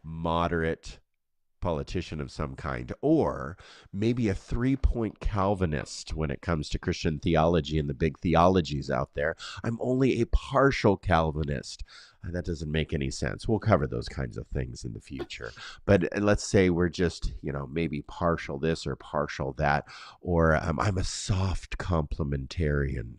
moderate politician of some kind, or maybe a 3-point Calvinist when it comes to Christian theology and the big theologies out there. I'm only a partial Calvinist. That doesn't make any sense. We'll cover those kinds of things in the future. But let's say we're just, maybe partial this or partial that, or I'm a soft complementarian.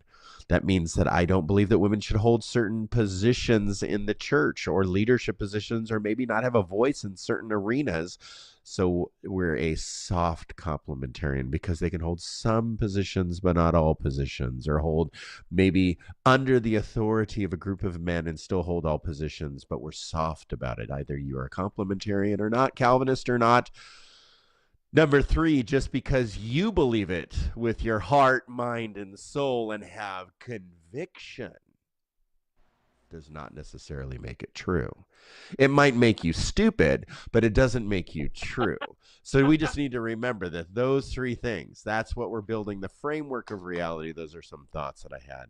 That means that I don't believe that women should hold certain positions in the church or leadership positions, or maybe not have a voice in certain arenas. So we're a soft complementarian because they can hold some positions, but not all positions, or hold maybe under the authority of a group of men and still hold all positions, but we're soft about it. Either you are a complementarian or not, Calvinist or not. Number 3, just because you believe it with your heart, mind, and soul and have conviction does not necessarily make it true. It might make you stupid, but it doesn't make you true. So we just need to remember that those 3 things, that's what we're building the framework of reality. Those are some thoughts that I had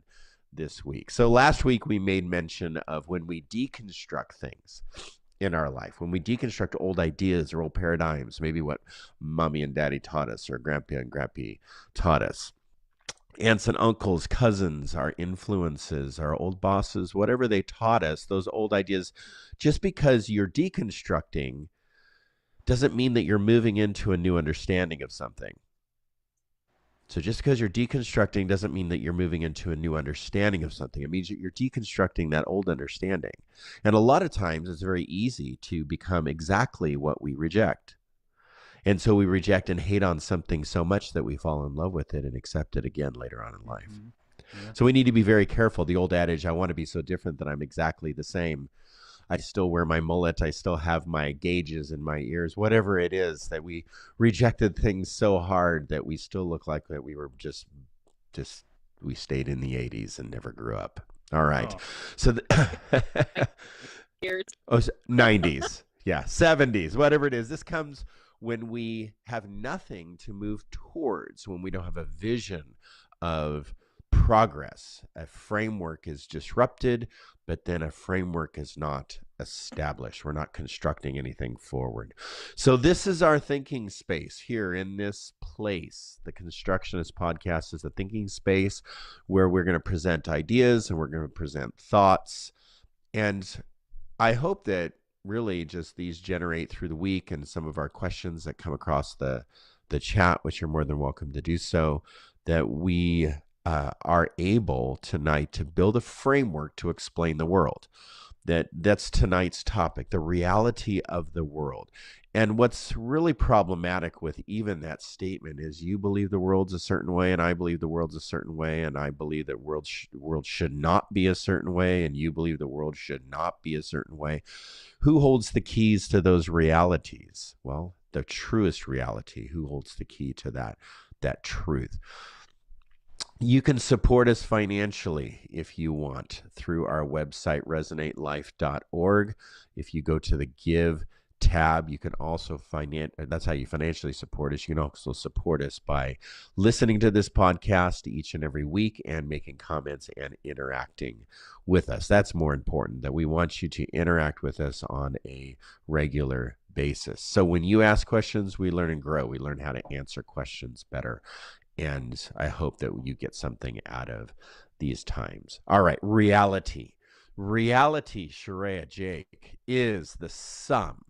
this week. So last week we made mention of when we deconstruct things in our life, when we deconstruct old ideas or old paradigms, maybe what mommy and daddy taught us, or grandpa and grampy taught us, aunts and uncles, cousins, our influences, our old bosses, whatever they taught us, those old ideas, just because you're deconstructing doesn't mean that you're moving into a new understanding of something. So just because you're deconstructing doesn't mean that you're moving into a new understanding of something. It means that you're deconstructing that old understanding. And a lot of times it's very easy to become exactly what we reject. And so we reject and hate on something so much that we fall in love with it and accept it again later on in life. Mm-hmm. Yeah. So we need to be very careful. The old adage, I want to be so different that I'm exactly the same. I still wear my mullet. I still have my gauges in my ears, whatever it is, that we rejected things so hard that we still look like that we were just we stayed in the 80s and never grew up. All right. Oh. So years. 90s. Yeah. 70s, whatever it is. This comes when we have nothing to move towards, when we don't have a vision of progress. A framework is disrupted, but then a framework is not established. We're not constructing anything forward. So this is our thinking space here in this place. The Constructionist Podcast is a thinking space where we're going to present ideas and we're going to present thoughts. And I hope that really just these generate through the week, and some of our questions that come across the chat, which you're more than welcome to do so, that we are able tonight to build a framework to explain the world. That's tonight's topic, the reality of the world. And what's really problematic with even that statement is you believe the world's a certain way, and I believe the world's a certain way, and I believe that world should not be a certain way, and you believe the world should not be a certain way. Who holds the keys to those realities? Well, the truest reality. Who holds the key to that truth? You can support us financially if you want through our website, resonatelife.org. If you go to the Give tab, you can also that's how you financially support us. You can also support us by listening to this podcast each and every week and making comments and interacting with us. That's more important, that we want you to interact with us on a regular basis. So when you ask questions, we learn and grow. We learn how to answer questions better. And I hope that you get something out of these times. All right, reality. Reality, Sharia Jake, is the sum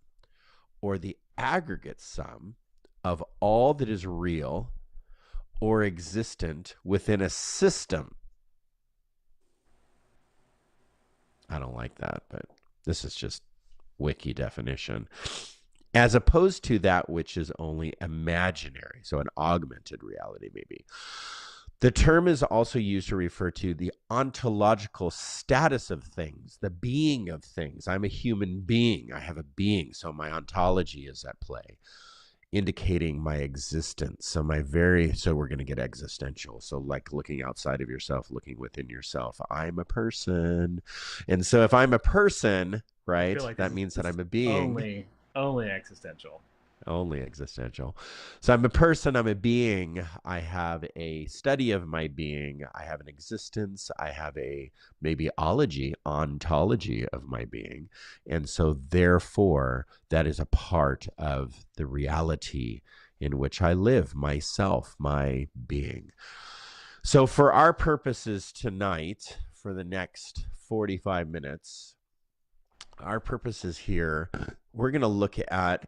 or the aggregate sum of all that is real or existent within a system. I don't like that, but this is just wiki definition. As opposed to that which is only imaginary, so an augmented reality maybe. The term is also used to refer to the ontological status of things, the being of things. I'm a human being. I have a being, so my ontology is at play, indicating my existence. So we're going to get existential. So like looking outside of yourself, looking within yourself. I'm a person. And so if I'm a person, right, like that means that I'm a being. Only existential. Only existential. So I'm a person, I'm a being. I have a study of my being. I have an existence. I have a maybe ontology of my being. And so therefore, that is a part of the reality in which I live, myself, my being. So for our purposes tonight, for the next 45 minutes, our purposes here, we're going to look at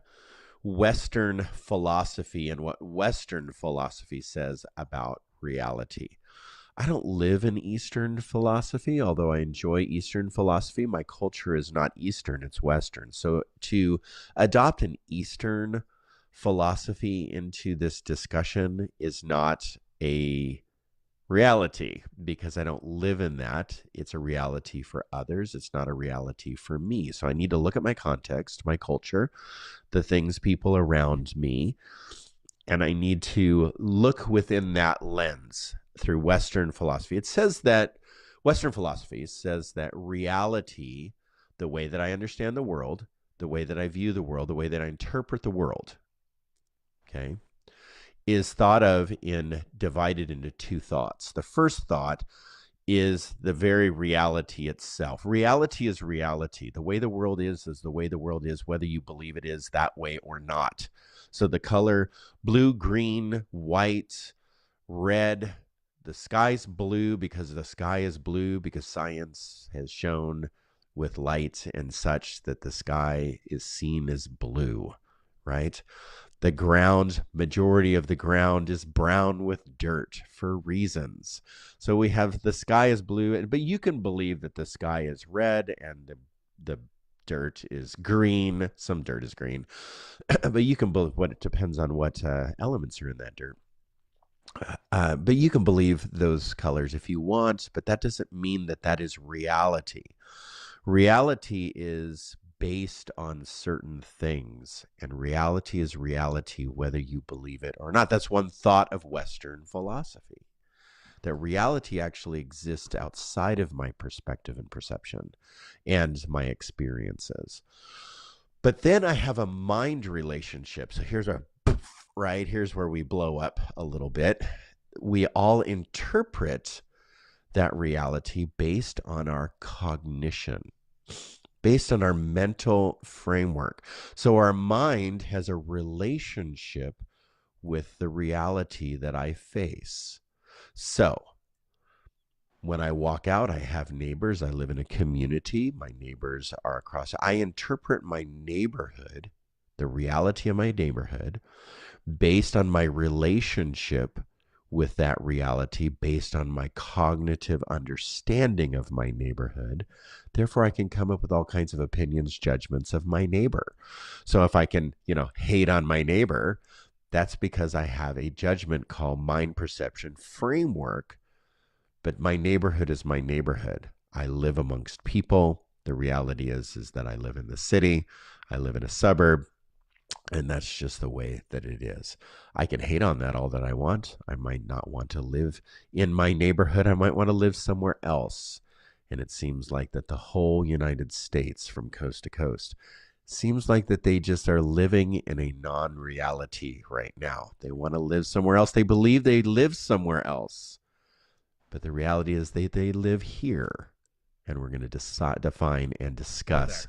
Western philosophy and what Western philosophy says about reality. I don't live in Eastern philosophy, although I enjoy Eastern philosophy. My culture is not Eastern, it's Western. So to adopt an Eastern philosophy into this discussion is not a reality because I don't live in that. It's a reality for others. It's not a reality for me. So I need to look at my context, my culture, the things, people around me, and I need to look within that lens through Western philosophy. It says that Western philosophy says that reality, the way that I understand the world, the way that I view the world, the way that I interpret the world, okay, is thought of in divided into two thoughts. The first thought is the very reality itself. Reality is reality. The way the world is the way the world is, whether you believe it is that way or not. So the color blue, green, white, red, the sky's blue because the sky is blue because science has shown with light and such that the sky is seen as blue, right? The ground, majority of the ground is brown with dirt for reasons. So we have the sky is blue, but you can believe that the sky is red and the dirt is green. Some dirt is green, but you can believe what it depends on what elements are in that dirt. But you can believe those colors if you want, but that doesn't mean that that is reality. Reality is based on certain things, and reality is reality whether you believe it or not. That's one thought of Western philosophy, that reality actually exists outside of my perspective and perception and my experiences. But then I have a mind relationship. So here's where we blow up a little bit. We all interpret that reality based on our cognition, based on our mental framework. So our mind has a relationship with the reality that I face. So when I walk out, I have neighbors. I live in a community. My neighbors are across. I interpret my neighborhood, the reality of my neighborhood, based on my relationship with that reality, based on my cognitive understanding of my neighborhood. Therefore, I can come up with all kinds of opinions, judgments of my neighbor. So if I can, hate on my neighbor, that's because I have a judgment called mind perception framework. But my neighborhood is my neighborhood. I live amongst people. The reality is that I live in the city. I live in a suburb. And that's just the way that it is. I can hate on that all that I want. I might not want to live in my neighborhood. I might want to live somewhere else. And it seems like that the whole United States from coast to coast seems like that they just are living in a non-reality right now. They want to live somewhere else. They believe they live somewhere else. But the reality is they live here. And we're going to define and discuss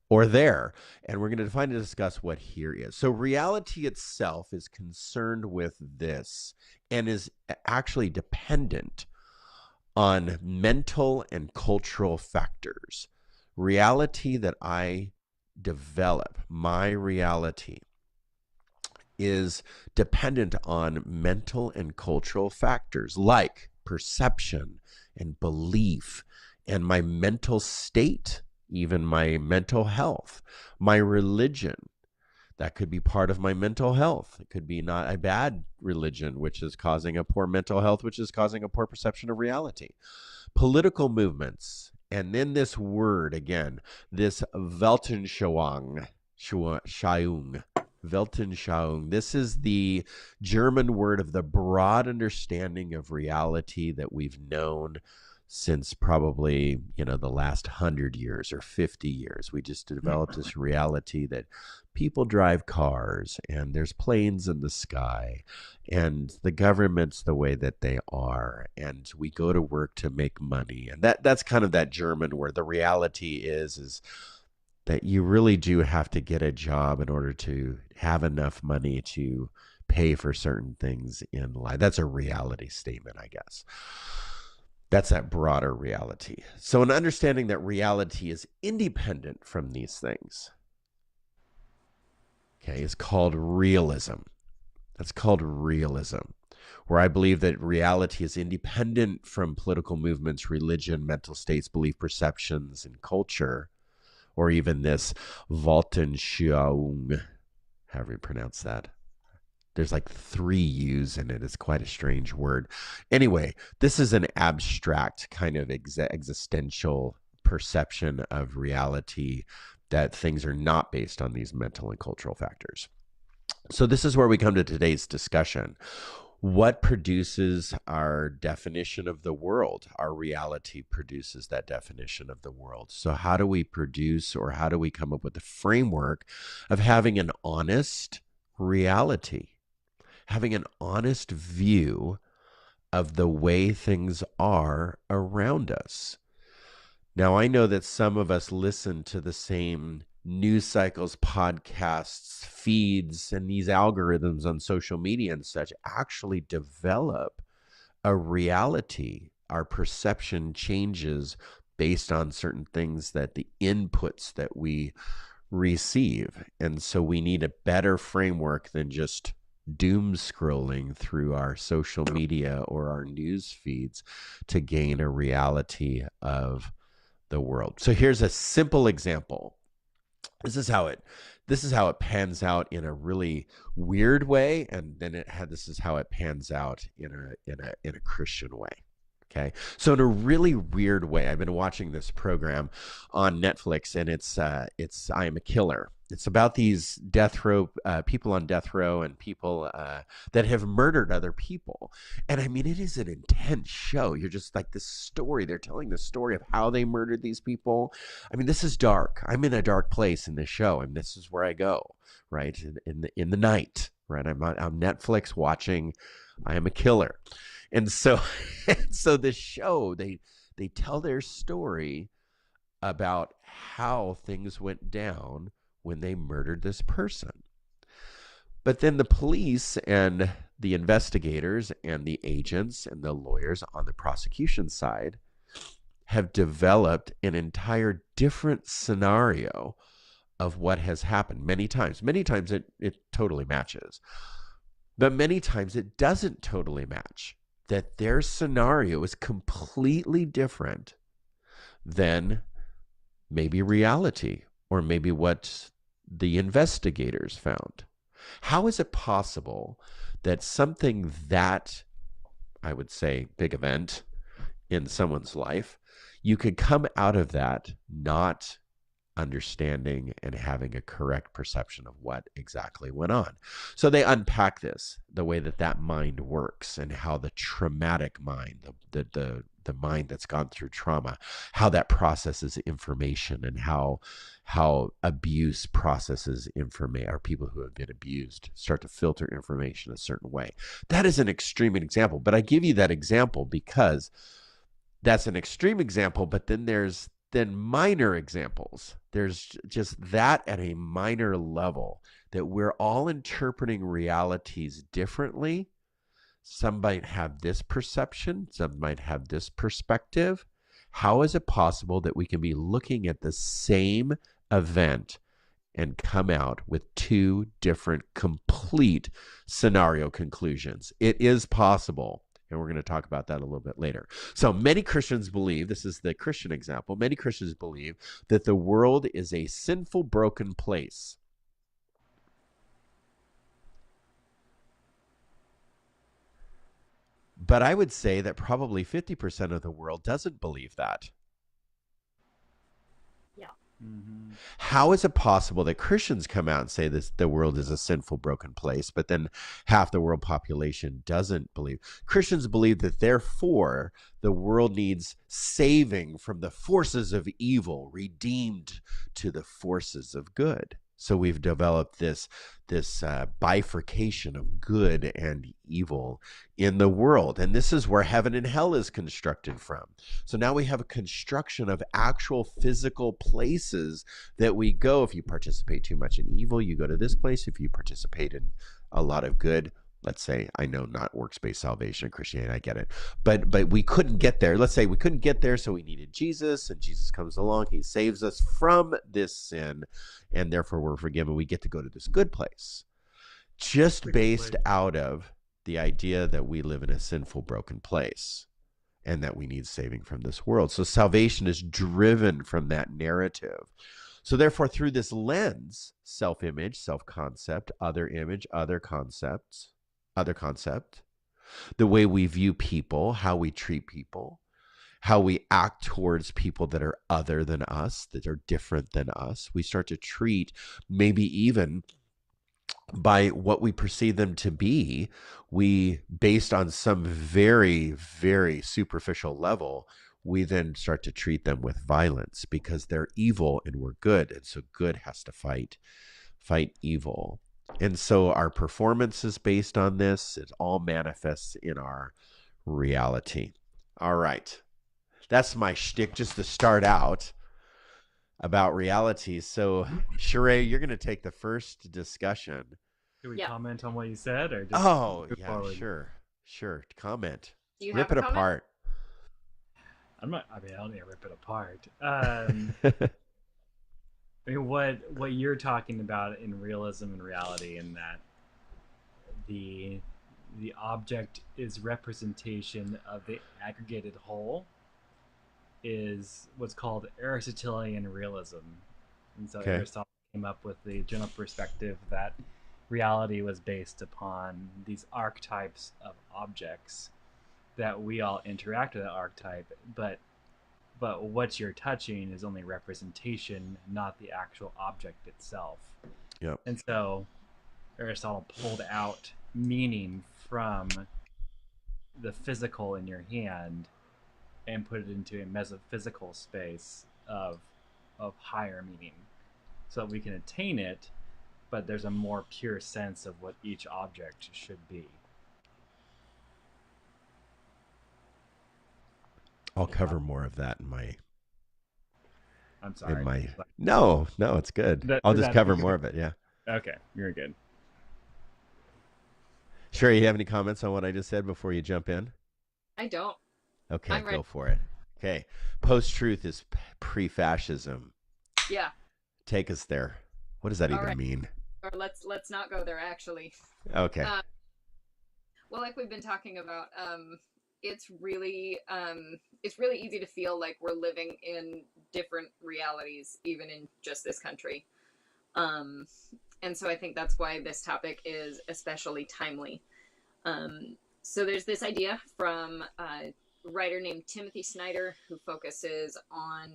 or there. And we're going to define and discuss what here is. So reality itself is concerned with this and is actually dependent on mental and cultural factors. Reality that I develop, my reality, is dependent on mental and cultural factors like perception and belief and my mental state, even my mental health, my religion. That could be part of my mental health. It could be not a bad religion, which is causing a poor mental health, which is causing a poor perception of reality. Political movements. And then this word again, this Weltanschauung. Weltanschauung. This is the German word of the broad understanding of reality that we've known since probably, the last 100 years or 50 years. We just developed this reality that people drive cars and there's planes in the sky and the government's the way that they are and we go to work to make money. And that's kind of that German where the reality is that you really do have to get a job in order to have enough money to pay for certain things in life. That's a reality statement, I guess. That's that broader reality. So, an understanding that reality is independent from these things, okay, is called realism. That's called realism, where I believe that reality is independent from political movements, religion, mental states, belief perceptions, and culture, or even this Weltanschauung, however you pronounce that. There's like 3 U's in it. It's quite a strange word. Anyway, this is an abstract kind of existential perception of reality that things are not based on these mental and cultural factors. So this is where we come to today's discussion. What produces our definition of the world? Our reality produces that definition of the world. So how do we produce, or how do we come up with the framework of having an honest reality? Having an honest view of the way things are around us. Now, I know that some of us listen to the same news cycles, podcasts, feeds, and these algorithms on social media and such actually develop a reality. Our perception changes based on certain things, that the inputs that we receive. And so we need a better framework than just doom scrolling through our social media or our news feeds to gain a reality of the world. So here's a simple example. This is how it pans out in a really weird way, and then this is how it pans out in a Christian way. Okay, so in a really weird way, I've been watching this program on Netflix, and it's I Am a Killer. It's about these death row people on death row and people that have murdered other people. And I mean, it is an intense show. You're just like, this story. They're telling the story of how they murdered these people. I mean, this is dark. I'm in a dark place in this show, and this is where I go, right? In the night, right? I'm on Netflix watching I Am a Killer. And so the show, they tell their story about how things went down when they murdered this person. But then the police and the investigators and the agents and the lawyers on the prosecution side have developed an entire different scenario of what has happened many times. Many times it totally matches, but many times it doesn't totally match. That their scenario is completely different than maybe reality, or maybe what the investigators found. How is it possible that something that, I would say, big event in someone's life, you could come out of that not understanding and having a correct perception of what exactly went on? So they unpack this, the way that mind works, and how the traumatic mind, the mind that's gone through trauma, how that processes information, and how abuse processes information, or people who have been abused start to filter information a certain way. That is an extreme example, but I give you that example because that's an extreme example, but then there's minor examples. There's just that at a minor level, that we're all interpreting realities differently. Some might have this perception, some might have this perspective. How is it possible that we can be looking at the same event and come out with 2 different complete scenario conclusions? It is possible. And we're going to talk about that a little bit later. So many Christians believe, this is the Christian example, many Christians believe that the world is a sinful, broken place. But I would say that probably 50% of the world doesn't believe that. Yeah. Mm-hmm. How is it possible that Christians come out and say this the world is a sinful, broken place, but then half the world population doesn't believe? Christians believe that therefore the world needs saving from the forces of evil, redeemed to the forces of good. So we've developed this bifurcation of good and evil in the world, and this is where heaven and hell is constructed from. So now we have a construction of actual physical places that we go. If you participate too much in evil, you go to this place. If you participate in a lot of good, let's say, I know not works-based salvation in Christianity, I get it, but we couldn't get there. Let's say we couldn't get there, so we needed Jesus, and Jesus comes along, he saves us from this sin, and therefore we're forgiven. We get to go to this good place, It's just a good based place. out of the idea that we live in a sinful, broken place and that we need saving from this world. So salvation is driven from that narrative. So therefore, through this lens, self-image, self-concept, other image, other concepts, other concept, the way we view people, how we treat people, how we act towards people that are other than us, that are different than us, we start to treat maybe even by what we perceive them to be, we, based on some very, very superficial level, we then start to treat them with violence because they're evil and we're good. And so good has to fight evil. And so our performance is based on this. It all manifests in our reality. All right. That's my shtick just to start out about reality. So, Sheree, you're going to take the first discussion. Do we Yeah. comment on what you said, or just Oh, move yeah, forward? sure. Sure. Comment. Do you have Rip a it comment? apart. I'm not. I mean, I don't need to rip it apart. I mean, what you're talking about in realism and reality, in that the the object is representation of the aggregated whole, is what's called Aristotelian realism. And so Okay. Aristotle came up with the general perspective that reality was based upon these archetypes of objects, that we all interact with that archetype, but what you're touching is only representation, not the actual object itself. Yep. And so Aristotle pulled out meaning from the physical in your hand and put it into a metaphysical space of higher meaning, so that we can attain it, but there's a more pure sense of what each object should be. I'll Yeah. cover more of that in my I'm in sorry. my No, no, it's good. That I'll is just that cover more of it, yeah. okay? You're good. Sure, you have any comments on what I just said before you jump in? I don't. Okay, I'm go ready. for it. Okay. Post-truth is pre-fascism. Yeah. Take us there. What does that All even right. mean? Or let's not go there actually. Okay. Uh, well, like we've been talking about, it's really easy to feel like we're living in different realities, even in just this country. Um, and so I think that's why this topic is especially timely. So there's this idea from a writer named Timothy Snyder who focuses on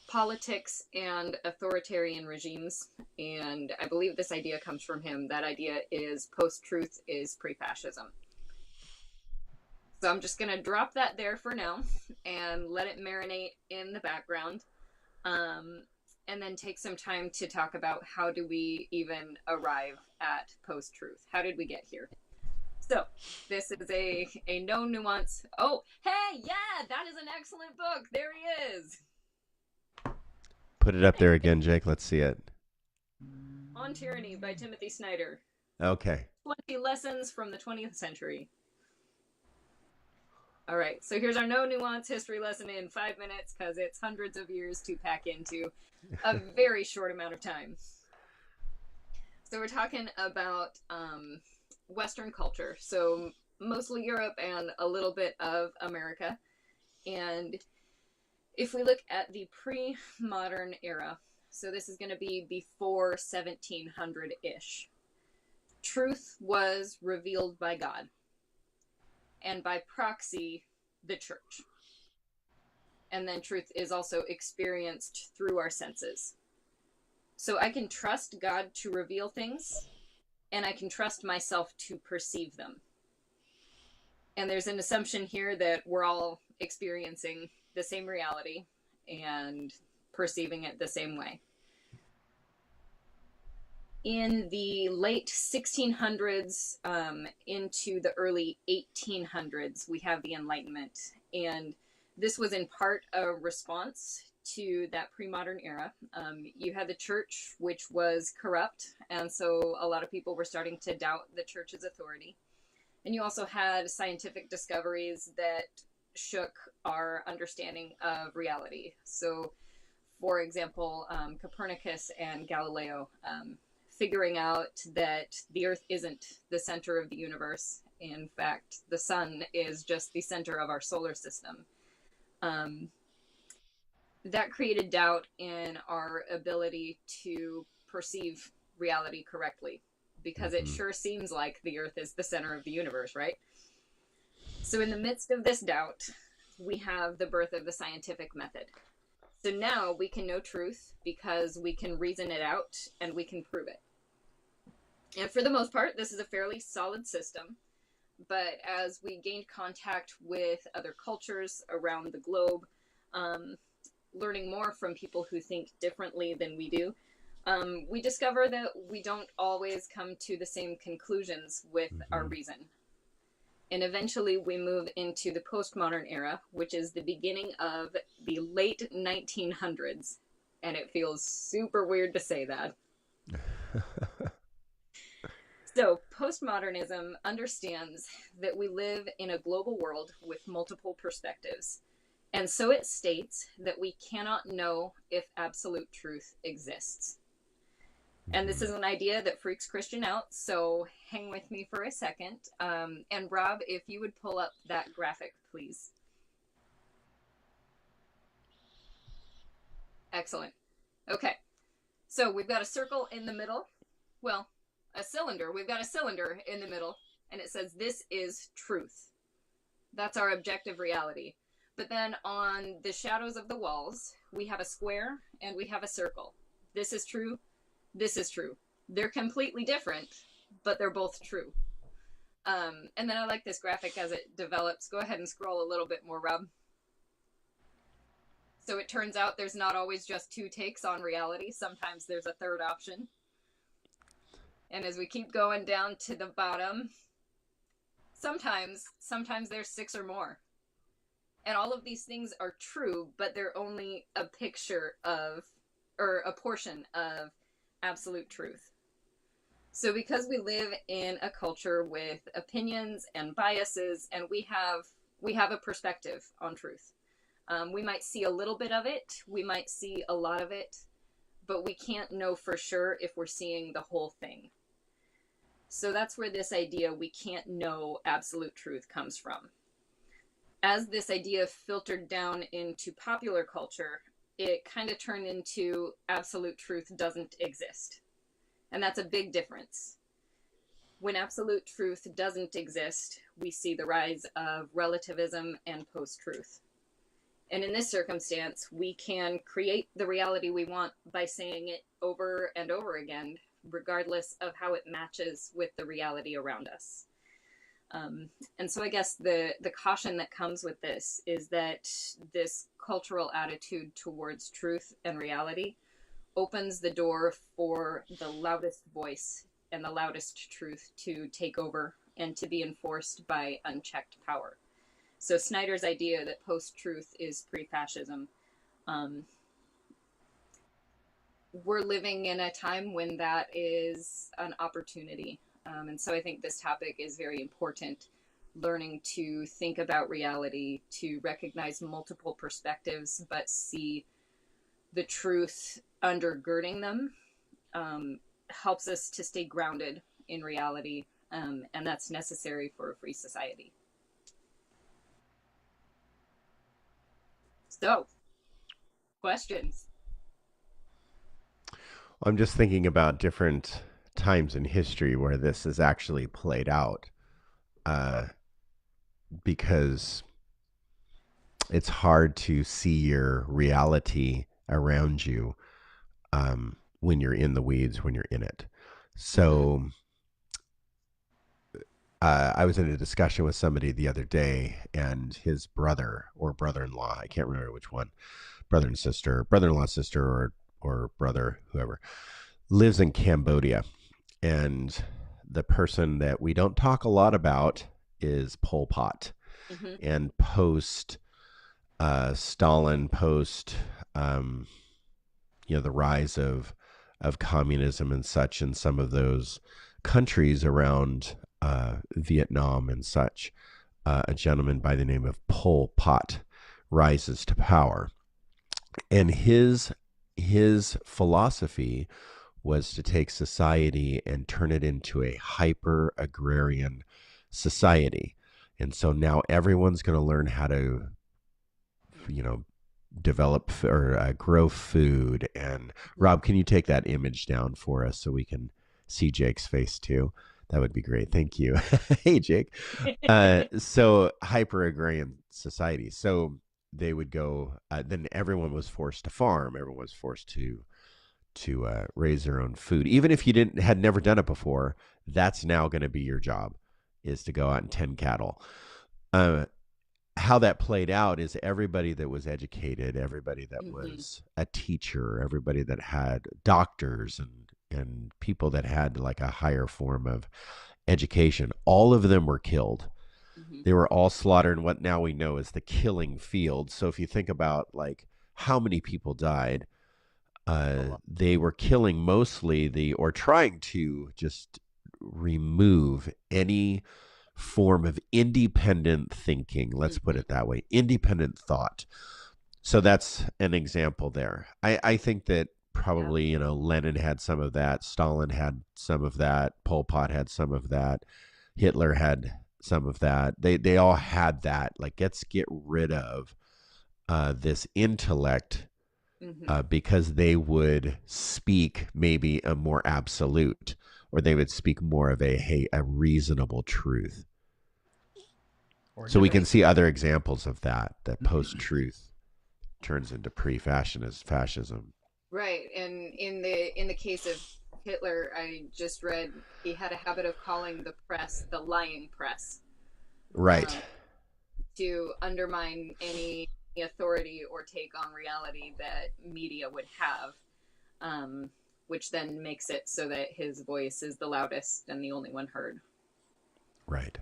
politics and authoritarian regimes. And I believe this idea comes from him. That idea is post-truth is pre-fascism. So I'm just going to drop that there for now and let it marinate in the background. And then take some time to talk about how do we even arrive at post-truth? How did we get here? So this is a no nuance. Oh, hey, yeah, that is an excellent book. There he is. Put it up there again, Jake. Let's see it. On Tyranny by Timothy Snyder. Okay. 20 lessons from the 20th century. All right, so here's our no nuance history lesson in 5 minutes because it's hundreds of years to pack into a very short amount of time. So we're talking about Western culture, so mostly Europe and a little bit of America. And if we look at the pre-modern era, so this is going to be before 1700-ish, truth was revealed by God, and by proxy, the church. and then truth is also experienced through our senses. So I can trust God to reveal things, and I can trust myself to perceive them. And there's an assumption here that we're all experiencing the same reality and perceiving it the same way. In the late 1600s into the early 1800s, we have the Enlightenment. And this was in part a response to that pre-modern era. You had the church, which was corrupt, and so a lot of people were starting to doubt the church's authority. And you also had scientific discoveries that shook our understanding of reality. So, for example, Copernicus and Galileo figuring out that the Earth isn't the center of the universe. In fact, the sun is just the center of our solar system. That created doubt in our ability to perceive reality correctly, because it sure seems like the Earth is the center of the universe, right? So in the midst of this doubt, we have the birth of the scientific method. So now we can know truth because we can reason it out and we can prove it. And for the most part, this is a fairly solid system. But as we gained contact with other cultures around the globe, learning more from people who think differently than we do, we discover that we don't always come to the same conclusions with our reason. And eventually we move into the postmodern era, which is the beginning of the late 1900s. And it feels super weird to say that. So postmodernism understands that we live in a global world with multiple perspectives. And so it states that we cannot know if absolute truth exists. And this is an idea that freaks Christian out, so hang with me for a second. And Rob, if you would pull up that graphic, please. Excellent. Okay, so we've got a circle in the middle. Well, a cylinder. We've got a cylinder in the middle, and it says this is truth. That's our objective reality. But then on the shadows of the walls, we have a square and we have a circle. This is true. This is true. They're completely different, but they're both true. And then I like this graphic as it develops. Go ahead and scroll a little bit more, Rob. So it turns out there's not always just two takes on reality. Sometimes there's a third option. And as we keep going down to the bottom, sometimes there's six or more. And all of these things are true, but they're only a picture of, or a portion of, absolute truth. So because we live in a culture with opinions and biases, and we have a perspective on truth. We might see a little bit of it, we might see a lot of it, but we can't know for sure if we're seeing the whole thing. So that's where this idea we can't know absolute truth comes from. As this idea filtered down into popular culture, it kind of turned into absolute truth doesn't exist. And that's a big difference. When absolute truth doesn't exist, we see the rise of relativism and post-truth. And in this circumstance, we can create the reality we want by saying it over and over again, regardless of how it matches with the reality around us. And so I guess the caution that comes with this is that this cultural attitude towards truth and reality opens the door for the loudest voice and the loudest truth to take over and to be enforced by unchecked power. So Snyder's idea that post-truth is pre-fascism, we're living in a time when that is an opportunity. And so I think this topic is very important, learning to think about reality, to recognize multiple perspectives, but see the truth undergirding them, helps us to stay grounded in reality, and that's necessary for a free society. So, questions? I'm just thinking about different times in history where this is actually played out, because it's hard to see your reality around you when you're in the weeds, when you're in it. So I was in a discussion with somebody the other day, and his brother or brother-in-law, I can't remember which one, brother and sister, brother-in-law, sister, or brother, whoever, lives in Cambodia. And the person that we don't talk a lot about is Pol Pot. And post Stalin, post the rise of communism and such in some of those countries around Vietnam and such, a gentleman by the name of Pol Pot rises to power, and his philosophy was to take society and turn it into a hyper agrarian society. And so now everyone's going to learn how to, develop or grow food. And Rob, can you take that image down for us so we can see Jake's face too? That would be great. Thank you. Hey, Jake. So hyper agrarian society. So they would go, then everyone was forced to farm. Everyone was forced to raise their own food. Even if you had never done it before, that's now going to be your job, is to go out and tend cattle. How that played out is everybody that was educated, everybody that was a teacher, everybody that had doctors and people that had like a higher form of education, all of them were killed. They were all slaughtered in what now we know is the killing field. So if you think about like how many people died, they were killing mostly or trying to just remove any form of independent thinking. Let's put it that way, independent thought. So that's an example there. I think that probably, Lenin had some of that. Stalin had some of that. Pol Pot had some of that. Hitler had some of that. They all had that. Like, let's get rid of this intellect because they would speak maybe a more absolute, or they would speak more of a reasonable truth. So we can see other examples of that post-truth turns into fascism. Right, and in the case of Hitler, I just read he had a habit of calling the press the lying press. Right. To undermine any authority or take on reality that media would have, which then makes it so that his voice is the loudest and the only one heard. Right.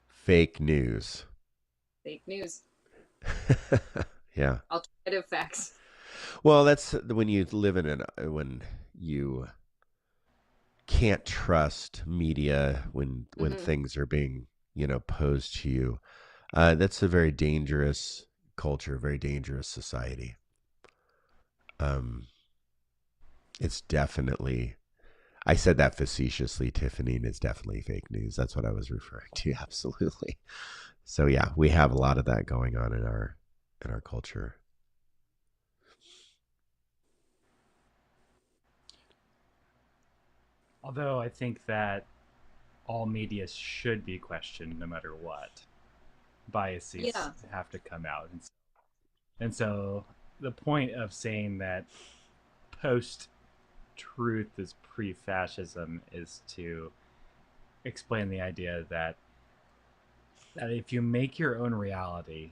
Fake news. Fake news. Yeah. Alternative facts. Well, that's when you live when you can't trust media, when things are being, posed to you. That's a very dangerous culture, very dangerous society. It's definitely, I said that facetiously, Tiffany, and it's definitely fake news. That's what I was referring to. Absolutely. So yeah, we have a lot of that going on in our culture. Although I think that all media should be questioned no matter what. Biases have to come out. And so the point of saying that post-truth is pre-fascism is to explain the idea that if you make your own reality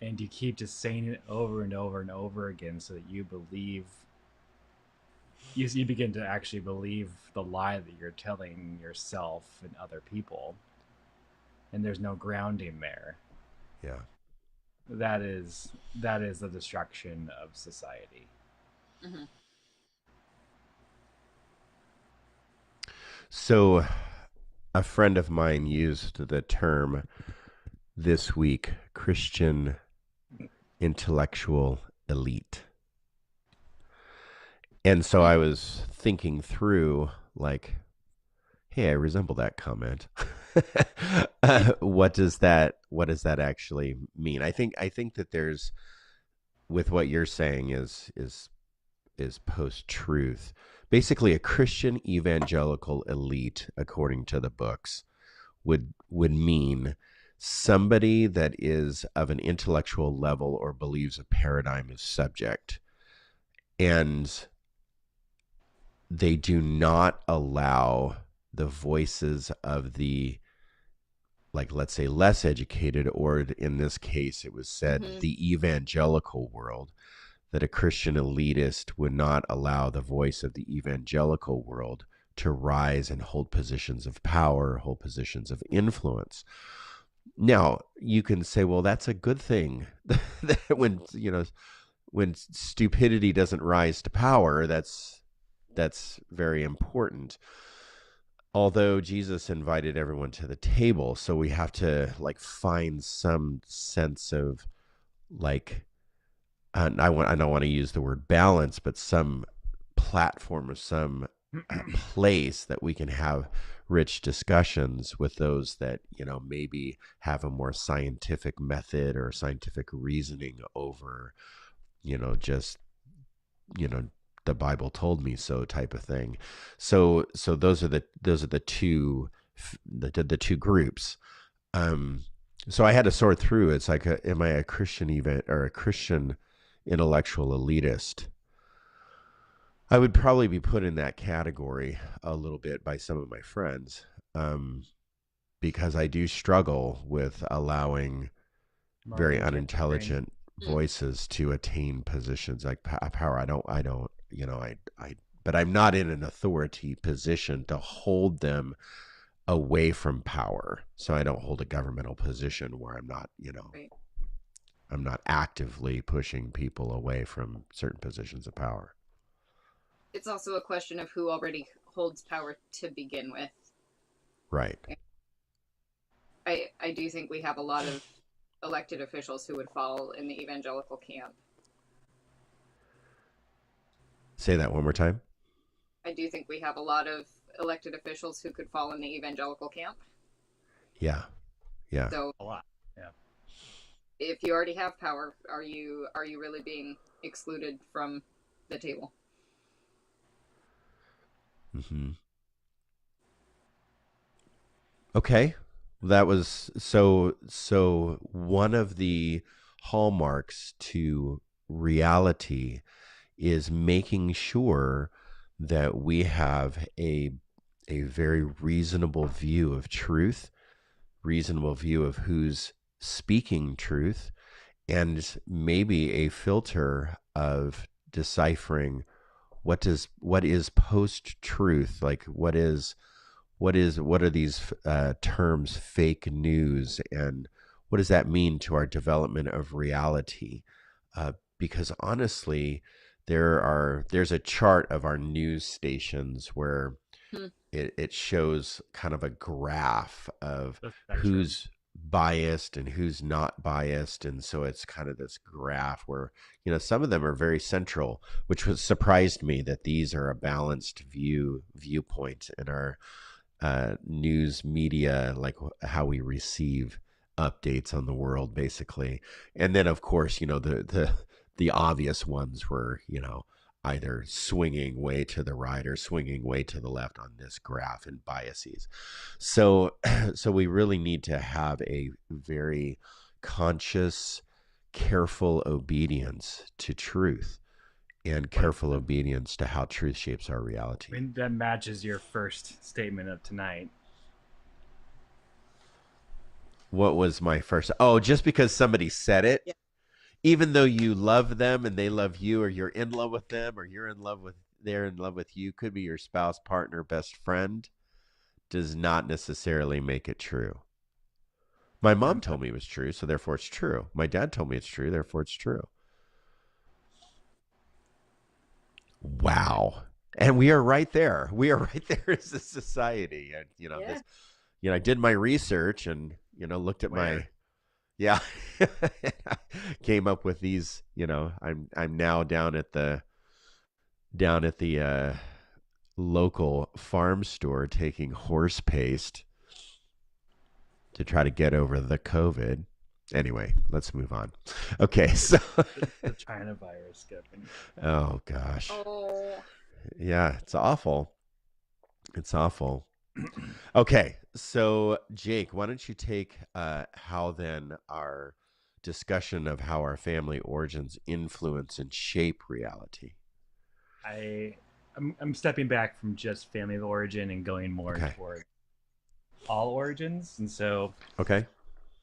and you keep just saying it over and over and over again so that you believe, you begin to actually believe the lie that you're telling yourself and other people, and there's no grounding there. Yeah. That is the destruction of society. So a friend of mine used the term this week, Christian intellectual elite. And so I was thinking through, like, hey, I resemble that comment. What does that actually mean? I think that there's, with what you're saying is post-truth. Basically, a Christian evangelical elite, according to the books, would mean somebody that is of an intellectual level or believes a paradigm is subject, and they do not allow the voices of the, like, let's say, less educated, or in this case it was said the evangelical world, that a Christian elitist would not allow the voice of the evangelical world to rise and hold positions of power, hold positions of influence. Now, you can say, well, that's a good thing. when, when stupidity doesn't rise to power, that's very important. Although Jesus invited everyone to the table, so we have to like find some sense of like, I don't want to use the word balance, but some platform or some place that we can have rich discussions with those that, maybe have a more scientific method or scientific reasoning over, just, the Bible told me so type of thing. So those are the two groups. So I had to sort through. It's like, am I a Christian event or a Christian intellectual elitist? I would probably be put in that category a little bit by some of my friends, because I do struggle with allowing very unintelligent voices to attain positions like power. But I'm not in an authority position to hold them away from power. So I don't hold a governmental position where I'm not, Right. I'm not actively pushing people away from certain positions of power. It's also a question of who already holds power to begin with. Right. I do think we have a lot of elected officials who would fall in the evangelical camp. Say that one more time. I do think we have a lot of elected officials who could fall in the evangelical camp. Yeah. Yeah. So A lot. Yeah. if you already have power, are you really being excluded from the table? Mm-hmm. Okay. That was so one of the hallmarks to reality is making sure that we have a very reasonable view of truth, reasonable view of who's speaking truth, and maybe a filter of deciphering what is post-truth, like what are these terms, fake news, and what does that mean to our development of reality? Because honestly, there's a chart of our news stations where it shows kind of a graph of who's biased and who's not biased, and so it's kind of this graph where some of them are very central, which surprised me that these are a balanced viewpoint in our news media, like how we receive updates on the world, basically. And then of course the obvious ones were either swinging way to the right or swinging way to the left on this graph, and biases. So we really need to have a very conscious, careful obedience to truth, and careful obedience to how truth shapes our reality. I mean, that matches your first statement of tonight. What was my first? Oh, just because somebody said it, yeah. Even though you love them and they love you, or you're in love with them, or they're in love with you, could be your spouse, partner, best friend, does not necessarily make it true. My mom told me it was true, so therefore it's true. My dad told me it's true, therefore it's true. Wow. And we are right there. We are right there as a society. And, I did my research and, looked at yeah, came up with these, I'm now down at the local farm store taking horse paste to try to get over the COVID. Anyway, let's move on. Okay, so the China virus skipping. Oh gosh. Oh. Yeah, it's awful. It's awful. Okay, so Jake, why don't you take how then our discussion of how our family origins influence and shape reality? I I'm stepping back from just family of origin and going more Okay. toward all origins. And so Okay.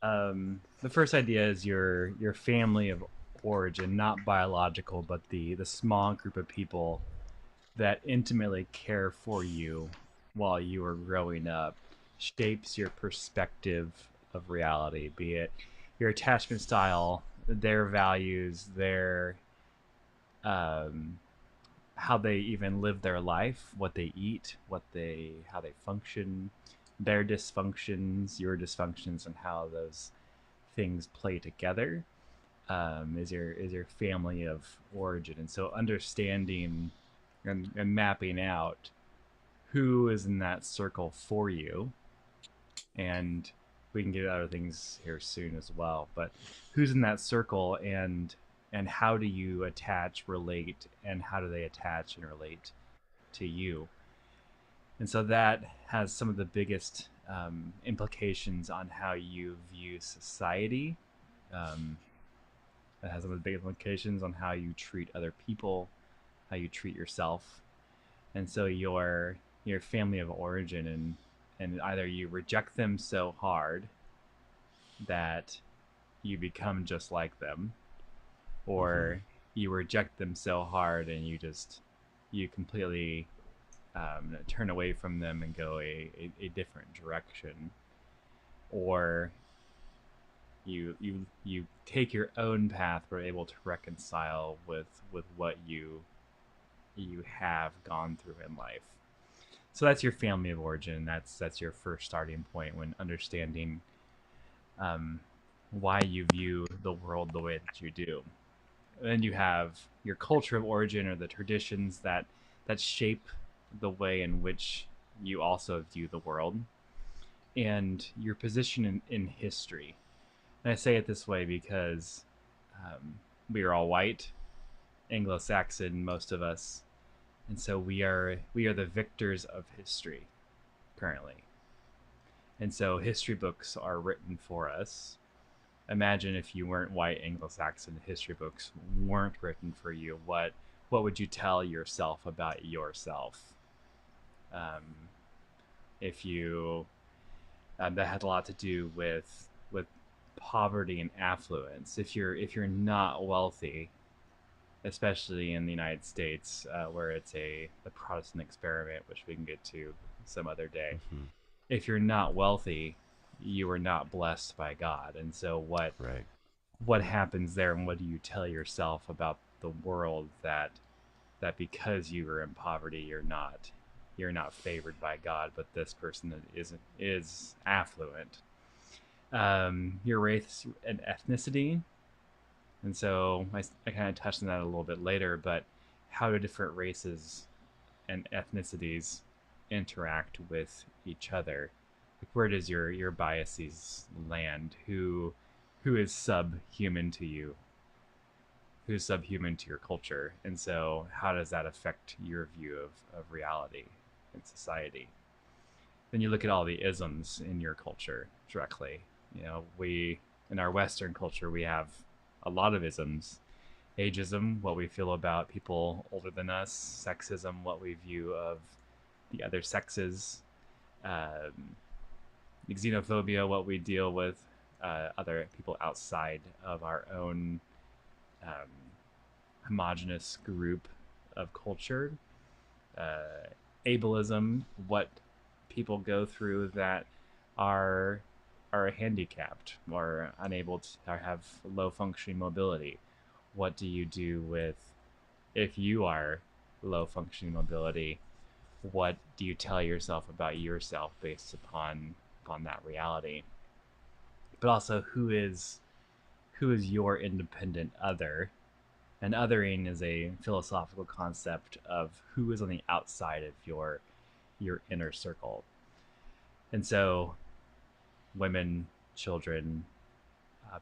the first idea is your family of origin, not biological, but the small group of people that intimately care for you while you are growing up shapes your perspective of reality, be it your attachment style, their values, their um, how they even live their life, what they eat, what they how they function, their dysfunctions, your dysfunctions, and how those things play together is your family of origin. And so understanding and mapping out who is in that circle for you, and we can get other things here soon as well, but who's in that circle, and how do you attach, relate, and how do they attach and relate to you. And so that has some of the biggest implications on how you view society. um, it has some of the big implications on how you treat other people, how you treat yourself. And so your family of origin, and either you reject them so hard that you become just like them, Mm-hmm. or you reject them so hard and you completely turn away from them and go a different direction, or you take your own path but are able to reconcile with what you have gone through in life. So that's your family of origin. That's your first starting point when understanding um, why you view the world the way that you do. Then you have your culture of origin, or the traditions that shape the way in which you also view the world, and your position in history. And I say it this way because we are all white, Anglo-Saxon, most of us, and so we are the victors of history currently. And so history books are written for us. Imagine if you weren't white, Anglo-Saxon, history books weren't written for you. What would you tell yourself about yourself? Um, if you That had a lot to do with poverty and affluence. If you're not wealthy, especially in the United States, where it's a the Protestant experiment, which we can get to some other day. Mm-hmm. If you're not wealthy, you are not blessed by God. And so Right. what happens there, and what do you tell yourself about the world, that because you are in poverty, you're not favored by God, but this person is affluent. Your race and ethnicity, and so I kind of touched on that a little bit later, but how do different races and ethnicities interact with each other? Like, where does your biases land? Who is subhuman to you? Who's subhuman to your culture? And so how does that affect your view of reality and society? Then you look at all the isms in your culture directly. We in our Western culture we have a lot of isms. Ageism, what we feel about people older than us. Sexism, what we view of the other sexes. Um, Xenophobia, what we deal with other people outside of our own um, homogenous group of culture. Uh, Ableism, what people go through that are are handicapped or unable to, or have low functioning mobility. What do you do with, if you are low functioning mobility? What do you tell yourself about yourself based upon that reality? But also, who is your independent other? And othering is a philosophical concept of who is on the outside of your inner circle. And so women, children,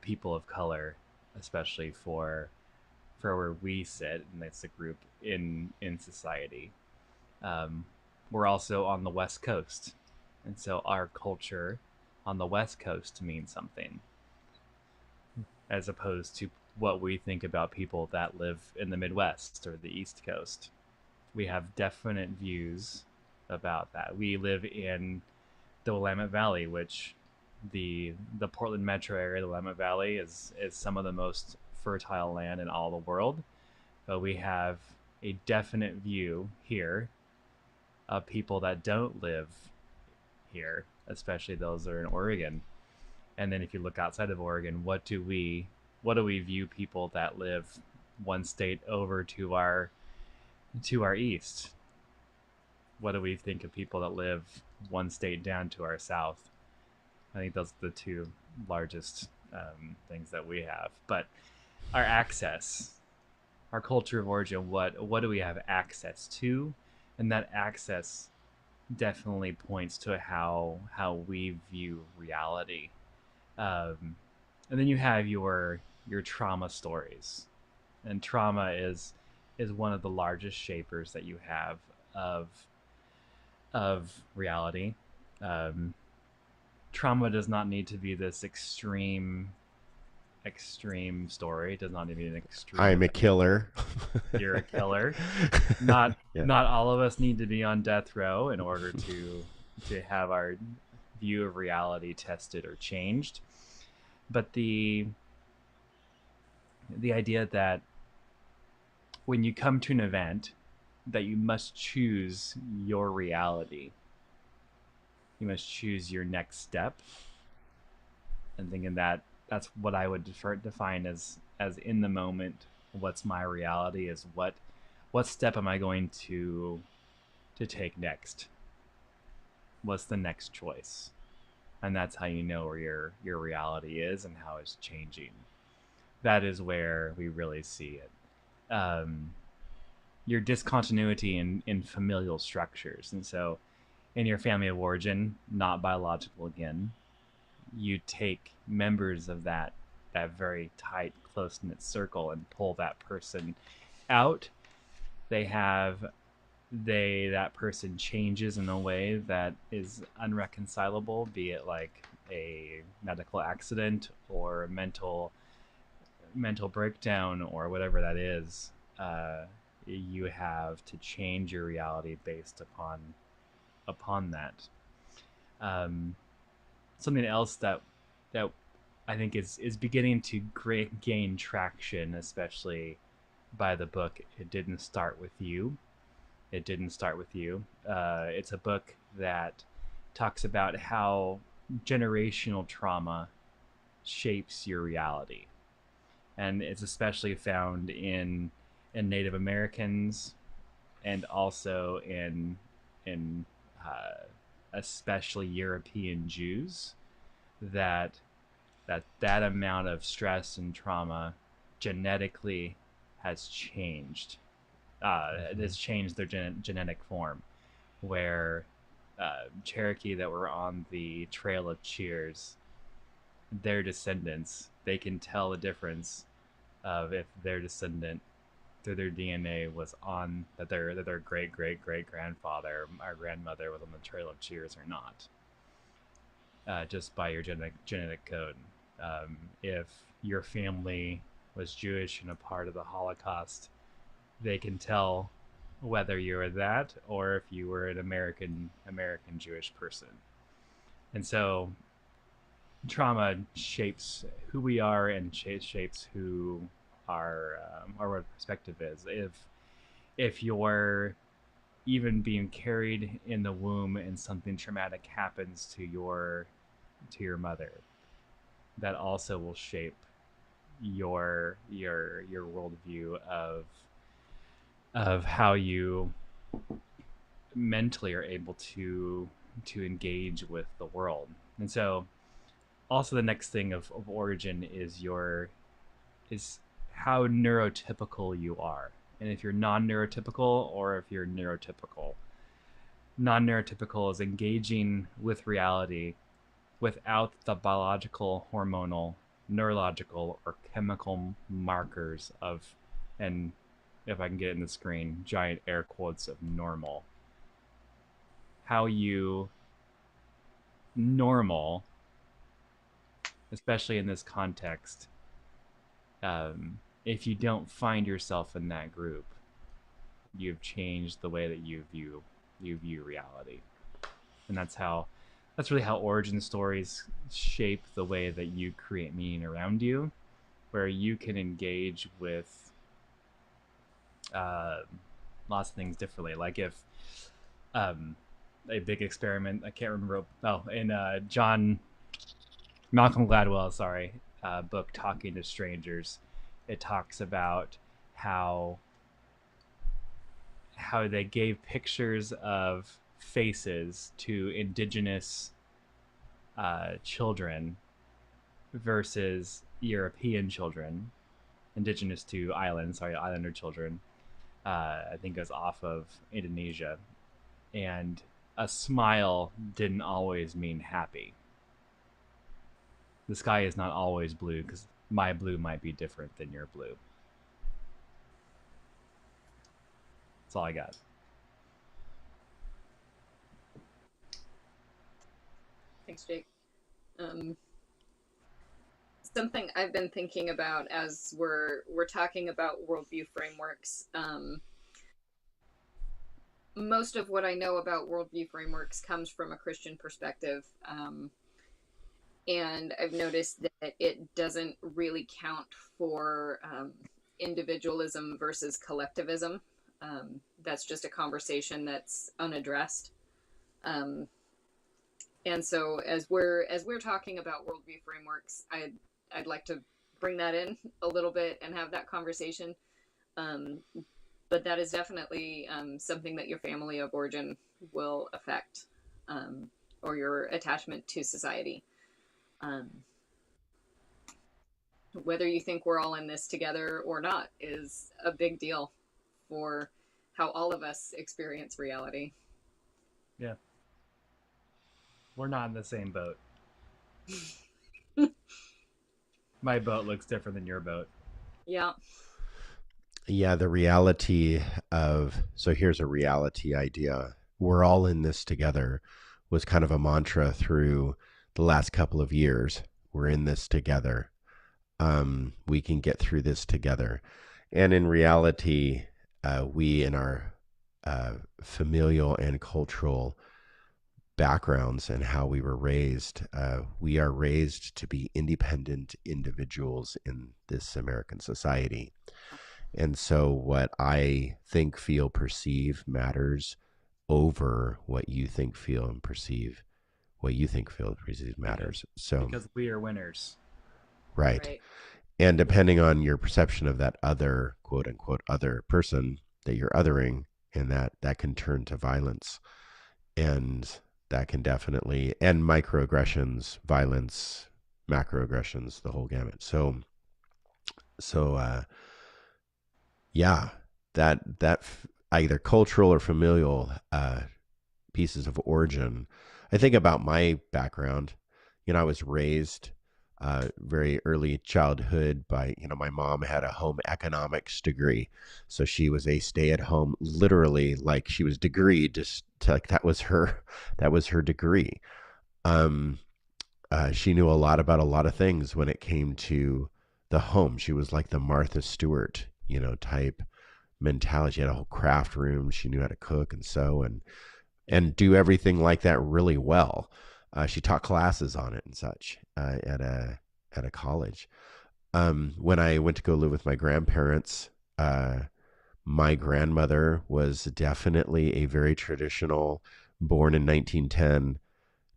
people of color, especially for where we sit, and that's a group in society. Um, we're also on the West Coast, And so our culture on the West Coast means something, as opposed to what we think about people that live in the Midwest or the East Coast. We have definite views about that. We live in the Willamette Valley, which the Portland metro area, the Willamette Valley, is some of the most fertile land in all the world. But we have a definite view here of people that don't live here, especially those that are in Oregon. And then if you look outside of Oregon, what do we view people that live one state over to our east? What do we think of people that live one state down to our south? I think those are the two largest things that we have. But our access, our culture of origin, what do we have access to? And that access definitely points to how we view reality. And then you have your trauma stories, and trauma is one of the largest shapers that you have of reality. Trauma does not need to be this extreme story. It does not need to be an extreme. I'm a killer. You're a killer. Not Yeah. not all of us need to be on death row in order to have our view of reality tested or changed. But the idea that when you come to an event, that you must choose your reality. You must choose your next step. And thinking that that's what I would define as in the moment. What's my reality? Is what step am I going to take next? What's the next choice? And that's how you know where your reality is and how it's changing. That is where we really see it. Your discontinuity in familial structures. And so in your family of origin, not biological again, you take members of that very tight, close-knit circle and pull that person out. That person changes in a way that is unreconcilable, be it like a medical accident or a mental breakdown or whatever that is. You have to change your reality based upon that. Something else that I think is beginning to gain traction, especially by the book It Didn't Start With You. It Didn't Start With You. It's a book that talks about how generational trauma shapes your reality. And it's especially found in Native Americans, and also in especially European Jews, that amount of stress and trauma genetically has changed. It has changed their genetic form, where Cherokee that were on the Trail of Cheers, their descendants, they can tell the difference of if their descendant through their DNA was on that their great grandfather or grandmother was on the Trail of Cheers or not, just by your genetic code. If your family was Jewish and a part of the Holocaust, they can tell whether you were that or if you were an American Jewish person. And so trauma shapes who we are and shapes who our perspective is. If you're even being carried in the womb and something traumatic happens to your mother, that also will shape your worldview of how you mentally are able to engage with the world. And so also the next thing of origin is how neurotypical you are, and if you're non-neurotypical or if you're neurotypical. Non-neurotypical is engaging with reality without the biological, hormonal, neurological, or chemical markers of, and if I can get it in the screen, giant air quotes, of normal. How you normal, especially in this context, if you don't find yourself in that group, you've changed the way that you view reality. And that's really how origin stories shape the way that you create meaning around you, where you can engage with lots of things differently. Like if a big experiment, I can't remember, in John Malcolm Gladwell, book Talking to Strangers, it talks about how they gave pictures of faces to indigenous children versus European children, indigenous to islander children. I think it was off of Indonesia, and a smile didn't always mean happy. The sky is not always blue because my blue might be different than your blue. That's all I got. Thanks, Jake. Something I've been thinking about as we're talking about worldview frameworks. Most of what I know about worldview frameworks comes from a Christian perspective, and I've noticed that it doesn't really count for individualism versus collectivism. That's just a conversation that's unaddressed. And so as we're talking about worldview frameworks, I'd like to bring that in a little bit and have that conversation. But that is definitely something that your family of origin will affect, or your attachment to society. Whether you think we're all in this together or not is a big deal for how all of us experience reality. Yeah. We're not in the same boat. My boat looks different than your boat. Yeah. Yeah, the reality of, so here's a reality idea. We're all in this together was kind of a mantra through the last couple of years. We're in this together. We can get through this together. And in reality, we in our familial and cultural backgrounds and how we were raised, we are raised to be independent individuals in this American society. And so what I think, feel, perceive matters over what you think, feel, and perceive. What you think, feel, and perceive matters. Because we are winners. Right. And depending on your perception of that other, quote unquote, other person that you're othering, and that can turn to violence. And that can definitely, and microaggressions, violence, macroaggressions, the whole gamut. So yeah, that either cultural or familial pieces of origin. I think about my background. I was raised very early childhood by, my mom had a home economics degree. So she was a stay-at-home, literally, like she was degreed, just like that was her degree. She knew a lot about a lot of things when it came to the home. She was like the Martha Stewart, type mentality. She had a whole craft room. She knew how to cook and sew and do everything like that really well. She taught classes on it and such at a college. When I went to go live with my grandparents, my grandmother was definitely a very traditional, born in 1910,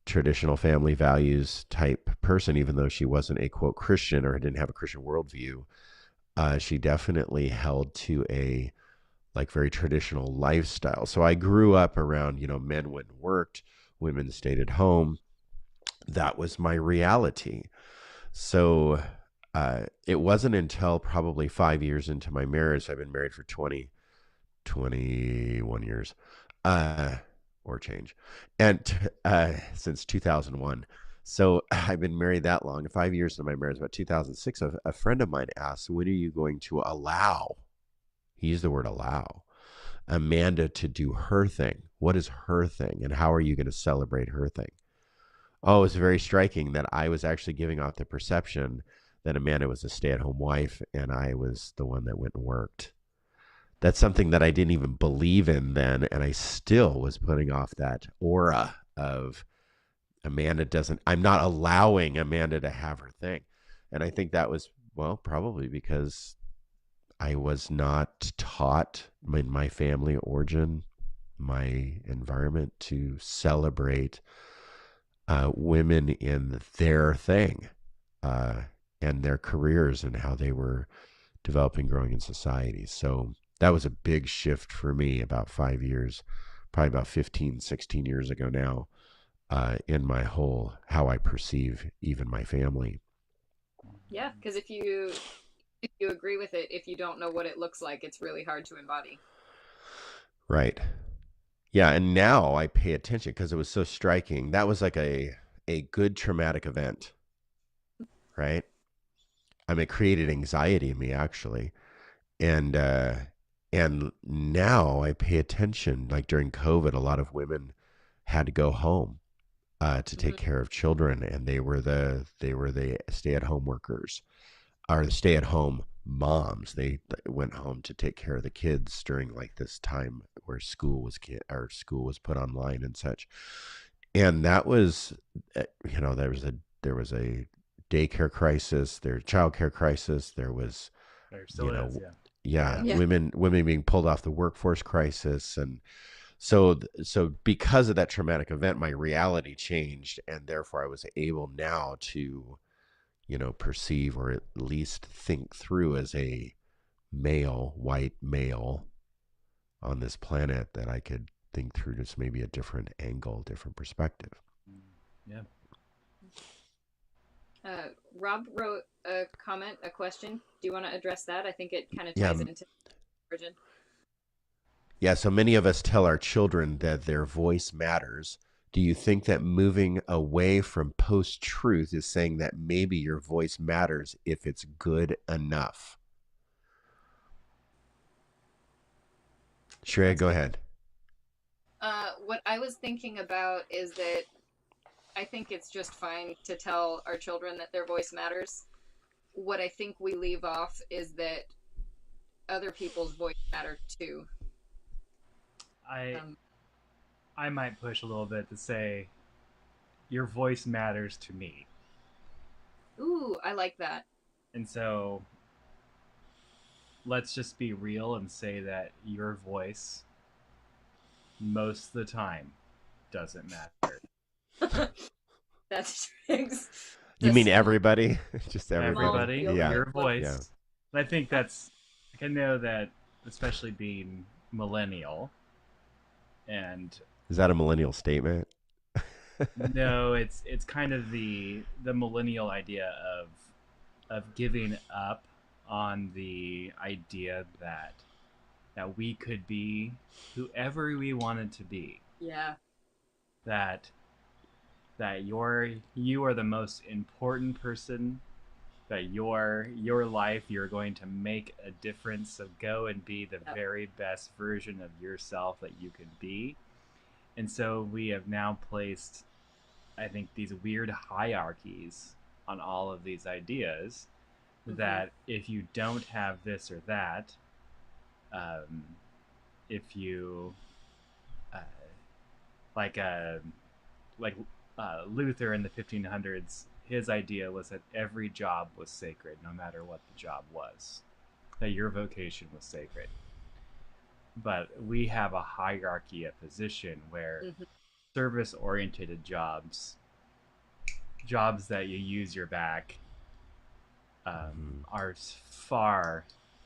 traditional family values type person, even though she wasn't a quote Christian or didn't have a Christian worldview. She definitely held to a very traditional lifestyle. So I grew up around, men went and worked, women stayed at home. That was my reality. So it wasn't until probably 5 years into my marriage, I've been married for 21 years, or change, and since 2001. So I've been married that long. 5 years into my marriage, about 2006, a friend of mine asked, when are you going to allow, he used the word allow, Amanda to do her thing? What is her thing? And how are you going to celebrate her thing? Oh, it was very striking that I was actually giving off the perception that Amanda was a stay-at-home wife and I was the one that went and worked. That's something that I didn't even believe in then, and I still was putting off that aura of I'm not allowing Amanda to have her thing. And I think that was, well, probably because I was not taught in my family origin, my environment, to celebrate women in their thing uh, and their careers and how they were developing, growing in society. So that was a big shift for me about 5 years, probably about 15, 16 years ago now, in my whole, how I perceive even my family. Yeah, because if you agree with it, if you don't know what it looks like, it's really hard to embody. Right. Yeah. And now I pay attention because it was so striking. That was like a good traumatic event, right? I mean, it created anxiety in me actually. And, and now I pay attention. Like during COVID, a lot of women had to go home to take Hmm. care of children, and they were the stay at home workers or the stay at home moms. They went home to take care of the kids during like this time where school was put online and such. And that was, there was a daycare crisis, there's childcare crisis, there was There still you is, know yeah. yeah, Yeah. women being pulled off the workforce crisis. And so because of that traumatic event, my reality changed, and therefore I was able now to, perceive or at least think through as a white male on this planet, that I could think through just maybe a different angle, different perspective. Mm, yeah. Rob wrote a comment, a question. Do you want to address that? I think it kind of Yeah, ties into origin. yeah. So many of us tell our children that their voice matters. Do you think that moving away from post truth is saying that maybe your voice matters if it's good enough? Shreya, That's go good. ahead. What I was thinking about is that I think it's just fine to tell our children that their voice matters. What I think we leave off is that other people's voice matter too. I Um, I might push a little bit to say your voice matters to me. ooh, I like that. And so let's just be real and say that your voice most of the time doesn't matter. That's You the mean everybody? Just everybody? small Everybody, field Yeah. your of Yeah. voice. And I think that's, I know that, especially being millennial, and Is that a millennial statement? no, it's kind of the millennial idea of giving up on the idea that we could be whoever we wanted to be. Yeah. That you are the most important person, that your life, you're going to make a difference, so go and be the Yep. very best version of yourself that you can be. And so we have now placed, I think, these weird hierarchies on all of these ideas, Mhm. that if you don't have this or that, um, if you uh, like uh, like Luther in the 1500s, his idea was that every job was sacred, no matter what the job was, that your vocation was sacred. But we have a hierarchy of position where Mhm. service oriented jobs that you use your back, Mhm. are far,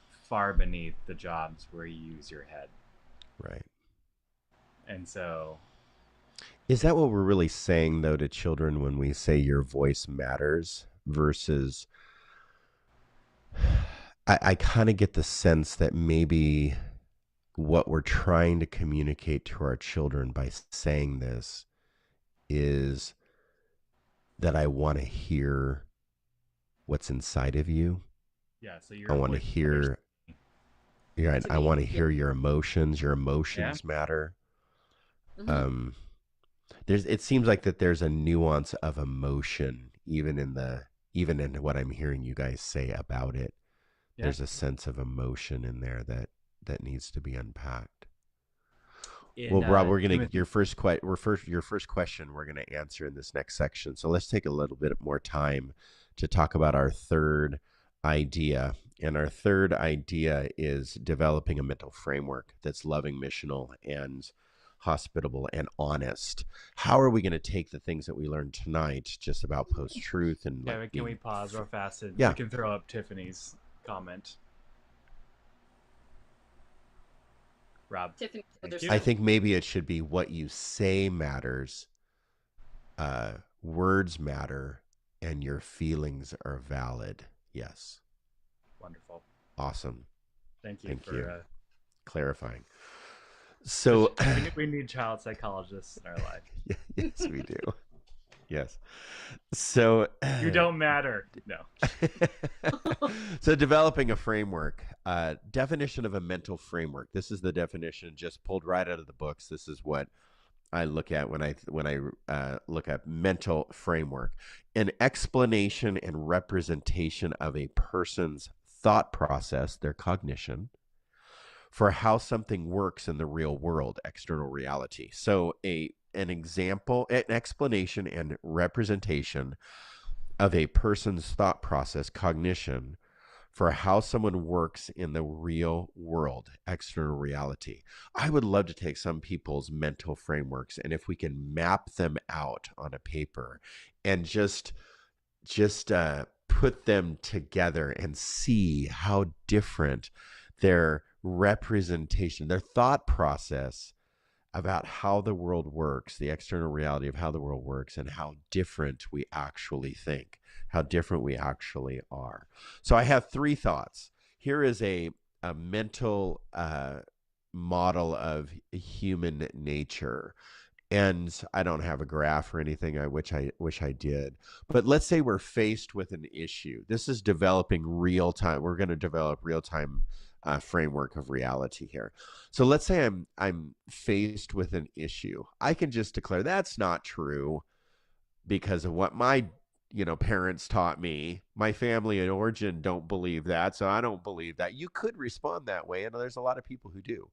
far beneath the jobs where you use your head. Right. And so, Is that what we're really saying, though, to children when we say your voice matters versus I kind of get the sense that maybe what we're trying to communicate to our children by saying this is that I want to hear what's inside of you. yeah, so I your want to voice matters. hear, right? To I me, want to yeah. hear your emotions. Your Yeah. emotions matter. Mhm. Um, It seems like that there's a nuance of emotion even in what I'm hearing you guys say about it. Yeah. There's a sense of emotion in there that needs to be unpacked. Well, Rob, we're gonna Timothy, your first question we're gonna answer in this next section. So let's take a little bit more time to talk about our third idea. And our third idea is developing a mental framework that's loving, missional, and hospitable and honest. How are we going to take the things that we learned tonight just about post-truth and yeah, like can we pause real fast and Yeah. we can throw up Tiffany's comment? Rob, Tiffany, thank you. I think maybe it should be what you say matters, words matter, and your feelings are valid. Yes. Wonderful. Awesome. Thank you Thank for you. Clarifying. So we need child psychologists in our life. yes, we do. Yes. So You don't matter. No. So developing a framework, definition of a mental framework. This is the definition just pulled right out of the books. This is what I look at when I look at mental framework: an explanation and representation of a person's thought process, their cognition, for how something works in the real world, external reality. So an example, an explanation and representation of a person's thought process, cognition, for how someone works in the real world, external reality. I would love to take some people's mental frameworks, and if we can map them out on a paper and just put them together and see how different their representation, their thought process about how the world works, the external reality of how the world works, and how different we actually think, how different we actually are. So I have three thoughts. Here is a mental model of human nature. And I don't have a graph or anything. I wish I did. But let's say we're faced with an issue. This is developing real time. We're going to develop real time framework of reality here. So let's say I'm faced with an issue. I can just declare that's not true because of what my parents taught me. My family and origin don't believe that, so I don't believe that. You could respond that way, and there's a lot of people who do.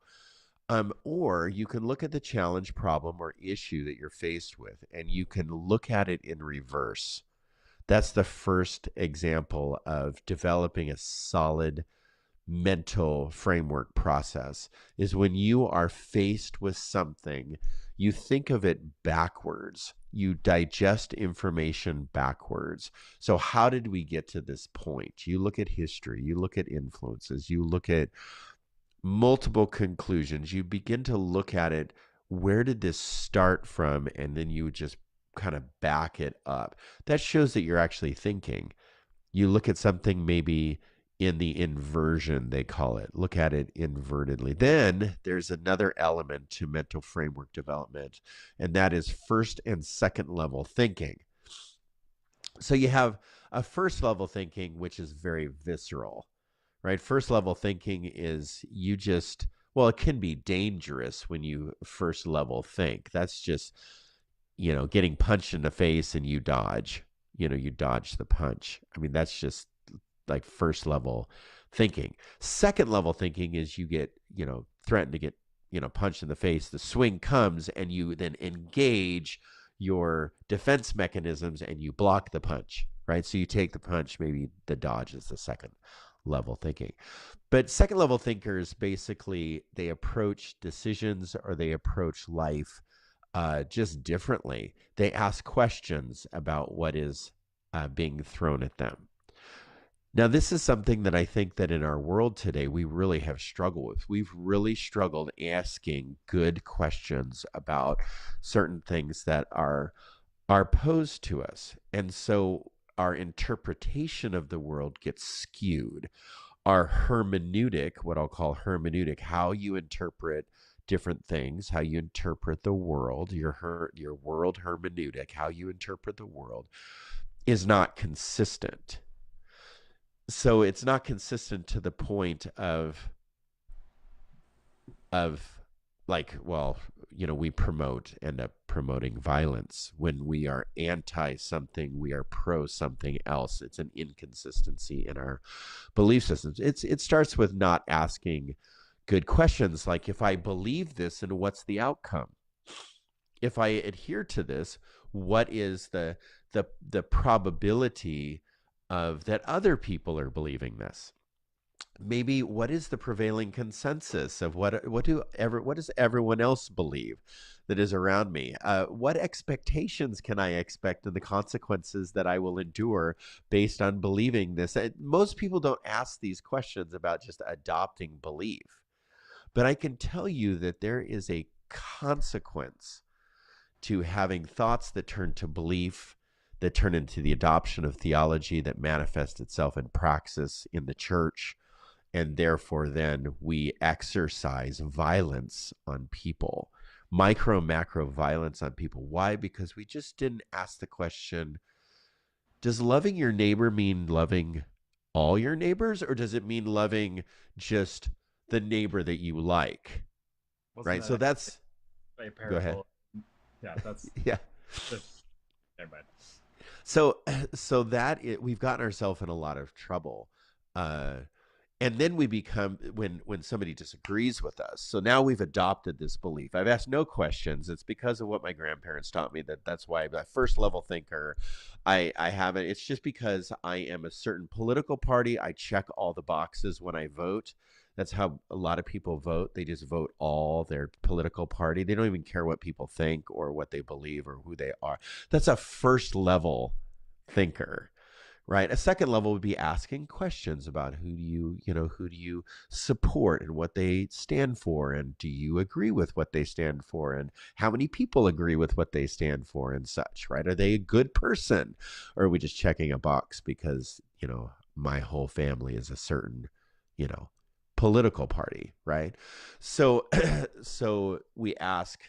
Or you can look at the challenge, problem, or issue that you're faced with, and you can look at it in reverse. That's the first example of developing a solid mental framework process, is when you are faced with something, you think of it backwards. You digest information backwards. So how did we get to this point? You look at history, you look at influences, you look at multiple conclusions. You begin to look at it, where did this start from? And then you just kind of back it up. That shows that you're actually thinking. You look at something maybe in the inversion, they call it. Look at it invertedly. Then there's another element to mental framework development, and that is first and second level thinking. So you have a first level thinking, which is very visceral, right? First level thinking is it can be dangerous when you first level think. That's just, getting punched in the face and you dodge, you dodge the punch. I mean, that's just like first level thinking. Second level thinking is you get, threatened to get, punched in the face. The swing comes and you then engage your defense mechanisms and you block the punch, right? So you take the punch, maybe the dodge is the second level thinking. But second level thinkers, basically, they approach decisions or they approach life just differently. They ask questions about what is being thrown at them. Now, this is something that I think that in our world today, we really have struggled with. We've really struggled asking good questions about certain things that are posed to us. And so our interpretation of the world gets skewed. Our hermeneutic, what I'll call hermeneutic, how you interpret different things, how you interpret the world, your world hermeneutic, how you interpret the world, is not consistent. So it's not consistent to the point of like, well, we end up promoting violence. When we are anti something, we are pro something else. It's an inconsistency in our belief systems. It starts with not asking good questions, like, if I believe this, and what's the outcome? If I adhere to this, what is the probability of that other people are believing this? Maybe what is the prevailing consensus of what does everyone else believe that is around me? What expectations can I expect, and the consequences that I will endure based on believing this? Most people don't ask these questions about just adopting belief, but I can tell you that there is a consequence to having thoughts that turn to belief, that turn into the adoption of theology that manifests itself in praxis in the church. And therefore, then we exercise violence on people, macro violence on people. Why? Because we just didn't ask the question, does loving your neighbor mean loving all your neighbors, or does it mean loving just the neighbor that you like? Wasn't right? that So that's, a parable? go ahead. Yeah, that's Yeah. Never mind. So that we've gotten ourselves in a lot of trouble. And then we become, when somebody disagrees with us. So now we've adopted this belief. I've asked no questions. It's because of what my grandparents taught me. That's why I'm a first level thinker. I haven't. It's just because I am a certain political party. I check all the boxes when I vote. That's how a lot of people vote. They just vote all their political party. They don't even care what people think or what they believe or who they are. That's a first level thinker. Right. A second level would be asking questions about who do you support and what they stand for, and do you agree with what they stand for, and how many people agree with what they stand for, and such. Right. Are they a good person, or are we just checking a box because my whole family is a certain political party? Right. So so we ask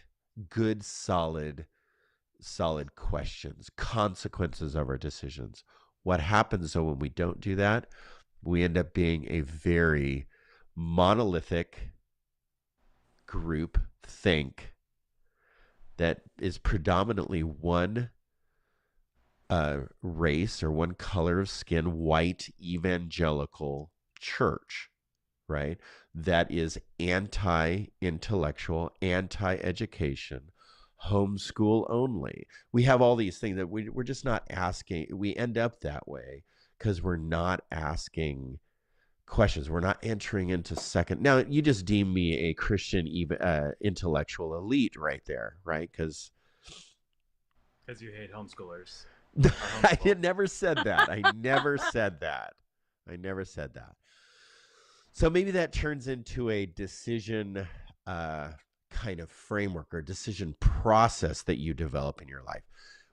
good, solid questions, consequences of our decisions. What happens, though, when we don't do that? We end up being a very monolithic group think that is predominantly one race or one color of skin, white evangelical church, right? That is anti-intellectual, anti-education, homeschool only. We have all these things that we're just not asking. We end up that way because we're not asking questions. We're not entering into second. Now, you just deem me a Christian intellectual elite right there, right? Because you hate homeschoolers. I never said that. I never said that. So maybe that turns into a decision kind of framework or decision process that you develop in your life.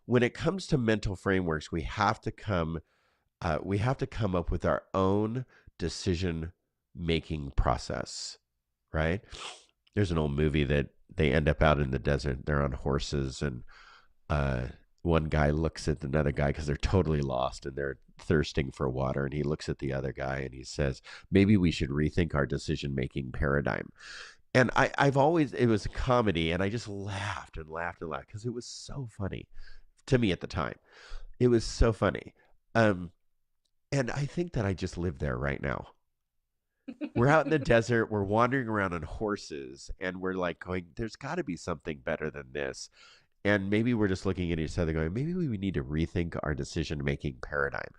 When it comes to mental frameworks, we have to come up with our own decision making process, right? There's an old movie that they end up out in the desert. They're on horses, and one guy looks at another guy because they're totally lost and they're thirsting for water. And he looks at the other guy and he says, maybe we should rethink our decision making paradigm. And I've always, it was a comedy, and I just laughed and laughed and laughed because it was so funny to me at the time. It was so funny. And I think that I just live there right now. We're out in the desert. We're wandering around on horses, and we're like going, there's got to be something better than this. And maybe we're just looking at each other going, maybe we need to rethink our decision-making paradigm.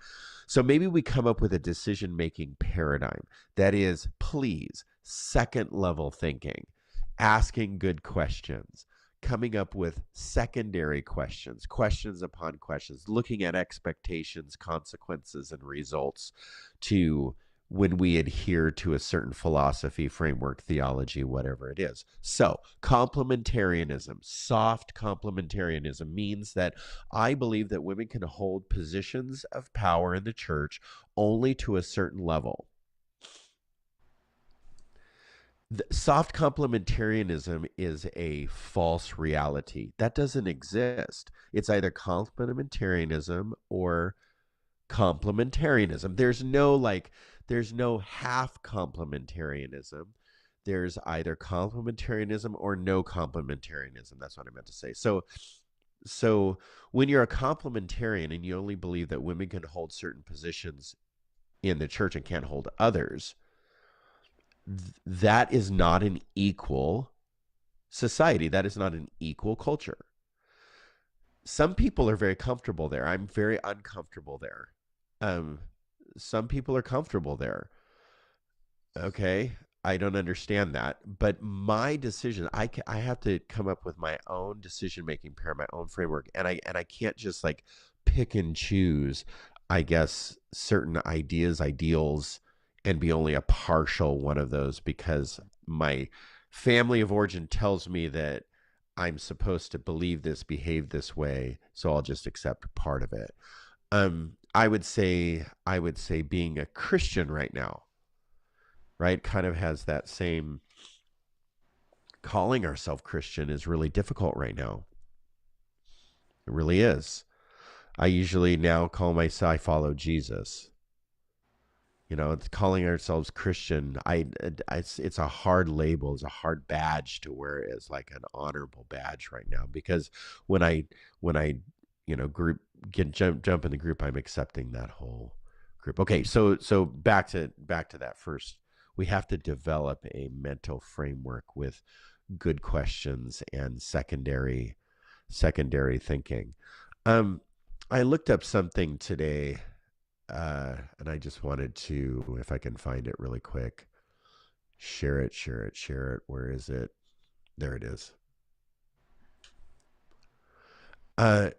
So maybe we come up with a decision-making paradigm that is, please, second level thinking, asking good questions, coming up with secondary questions, questions upon questions, looking at expectations, consequences, and results to when we adhere to a certain philosophy, framework, theology, whatever it is. So complementarianism, soft complementarianism, means that I believe that women can hold positions of power in the church only to a certain level. Soft complementarianism is a false reality. That doesn't exist. It's either complementarianism or complementarianism. There's no half complementarianism. there's either complementarianism or no complementarianism. That's what I meant to say. So when you're a complementarian and you only believe that women can hold certain positions in the church and can't hold others, that is not an equal society. That is not an equal culture. Some people are very comfortable there. I'm very uncomfortable there. Um, some people are comfortable there. Okay, I don't understand that, but my decision, I have to come up with my own decision making pair, my own framework, and I can't just like pick and choose, I guess, certain ideas, ideals, and be only a partial one of those because my family of origin tells me that I'm supposed to believe this, behave this way, so I'll just accept part of it. I would say being a Christian right now, right, kind of has that same calling ourselves Christian is really difficult right now. It really is. I usually now call myself, I follow Jesus. It's calling ourselves Christian. It's a hard label, it's a hard badge to wear as like an honorable badge right now because when I group jump in the group, I'm accepting that whole group. Okay, so back to that first. We have to develop a mental framework with good questions and secondary thinking. I looked up something today, and I just wanted to, if I can find it really quick, share it. Where is it? There it is. An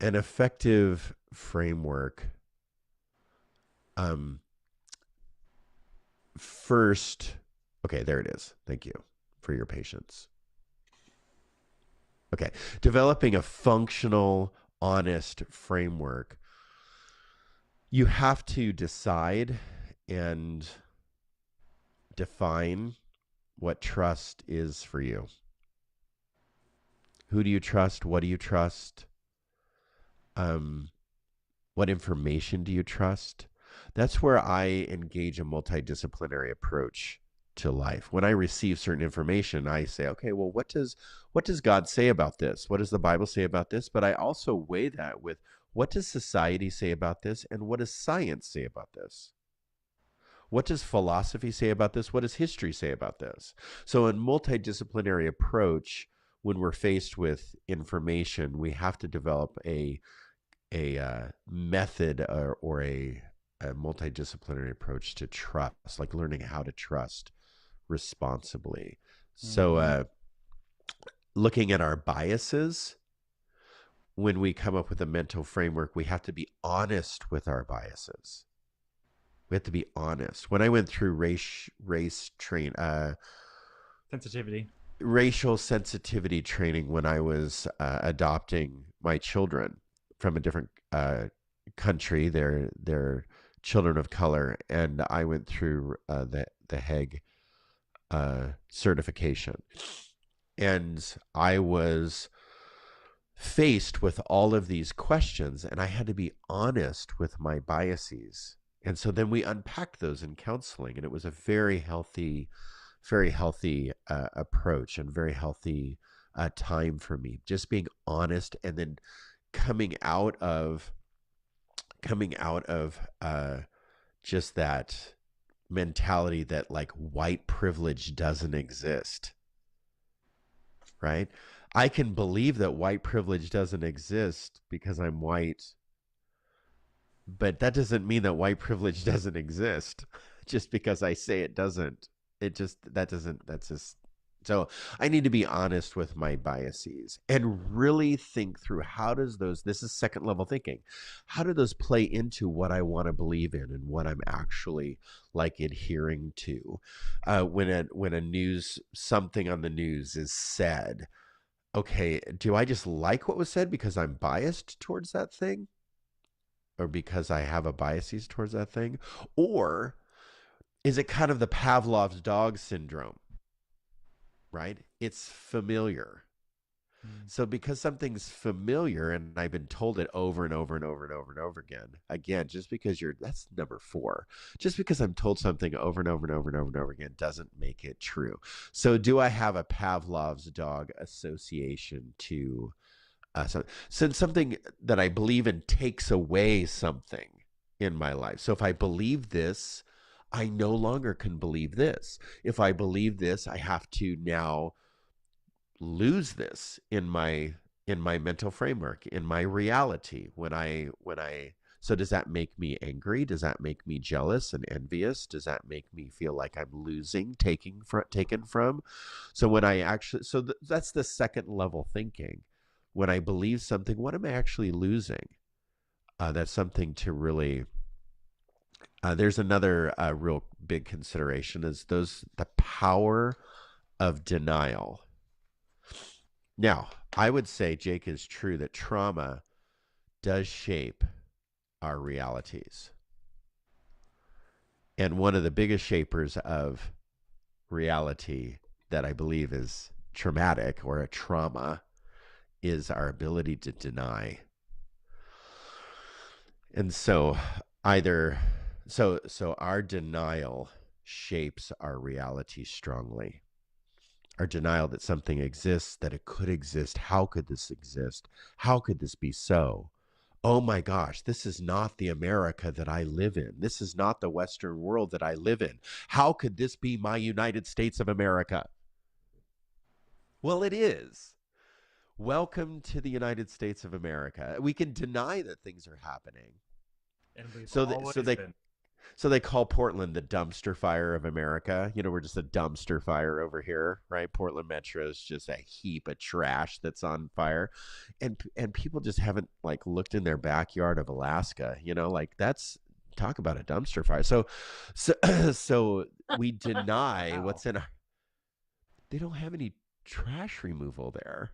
effective framework. First, okay, there it is. Thank you for your patience. Okay, developing a functional, honest framework. You have to decide and define what trust is for you. Who do you trust? What do you trust? What information do you trust? That's where I engage a multidisciplinary approach to life. When I receive certain information, I say, okay, well, what does God say about this? What does the Bible say about this? But I also weigh that with what does society say about this, and what does science say about this? What does philosophy say about this? What does history say about this? So, in multidisciplinary approach, when we're faced with information, we have to develop a method or a multidisciplinary approach to trust, like learning how to trust responsibly. So, looking at our biases, when we come up with a mental framework, we have to be honest with our biases. We have to be honest. When I went through sensitivity, racial sensitivity training when I was adopting my children from a different country, they're children of color, and I went through the Hague certification, and I was faced with all of these questions, and I had to be honest with my biases. And so then we unpacked those in counseling, and it was a very healthy approach and very healthy time for me, just being honest, and then coming out of just that mentality that like white privilege doesn't exist, right? I can believe that white privilege doesn't exist because I'm white, but that doesn't mean that white privilege doesn't exist just because I say it doesn't. So I need to be honest with my biases and really think through this is second level thinking. How do those play into what I want to believe in and what I'm actually like adhering to? When something on the news is said, okay, do I just like what was said because I'm biased towards that thing? Or because I have a biases towards that thing? Or is it kind of the Pavlov's dog syndrome, right? It's familiar. So because something's familiar and I've been told it over and over and over and over and over again, just because that's number 4. Just because I'm told something over and over and over and over and over again doesn't make it true. So do I have a Pavlov's dog association to since something that I believe in takes away something in my life. So if I believe this, I no longer can believe this. If I believe this, I have to now lose this in my mental framework, in my reality. When I so does that make me angry? Does that make me jealous and envious? Does that make me feel like I'm losing, taken from? So when I actually, that's the second level thinking. When I believe something, what am I actually losing? That's something to really. There's another real big consideration is the power of denial. Now, I would say, Jake, is true that trauma does shape our realities. And one of the biggest shapers of reality that I believe is traumatic or a trauma is our ability to deny. And so our denial shapes our reality strongly. Our denial that something exists, that it could exist. How could this exist? How could this be so? Oh my gosh, this is not the America that I live in. This is not the Western world that I live in. How could this be my United States of America? Well, it is. Welcome to the United States of America. We can deny that things are happening. And we've So always they been. So they call Portland the dumpster fire of America. You know, we're just a dumpster fire over here, right? Portland Metro is just a heap of trash that's on fire, and people just haven't like looked in their backyard of Alaska. You know, like that's talk about a dumpster fire. So we deny Wow. what's in our. They don't have any trash removal there.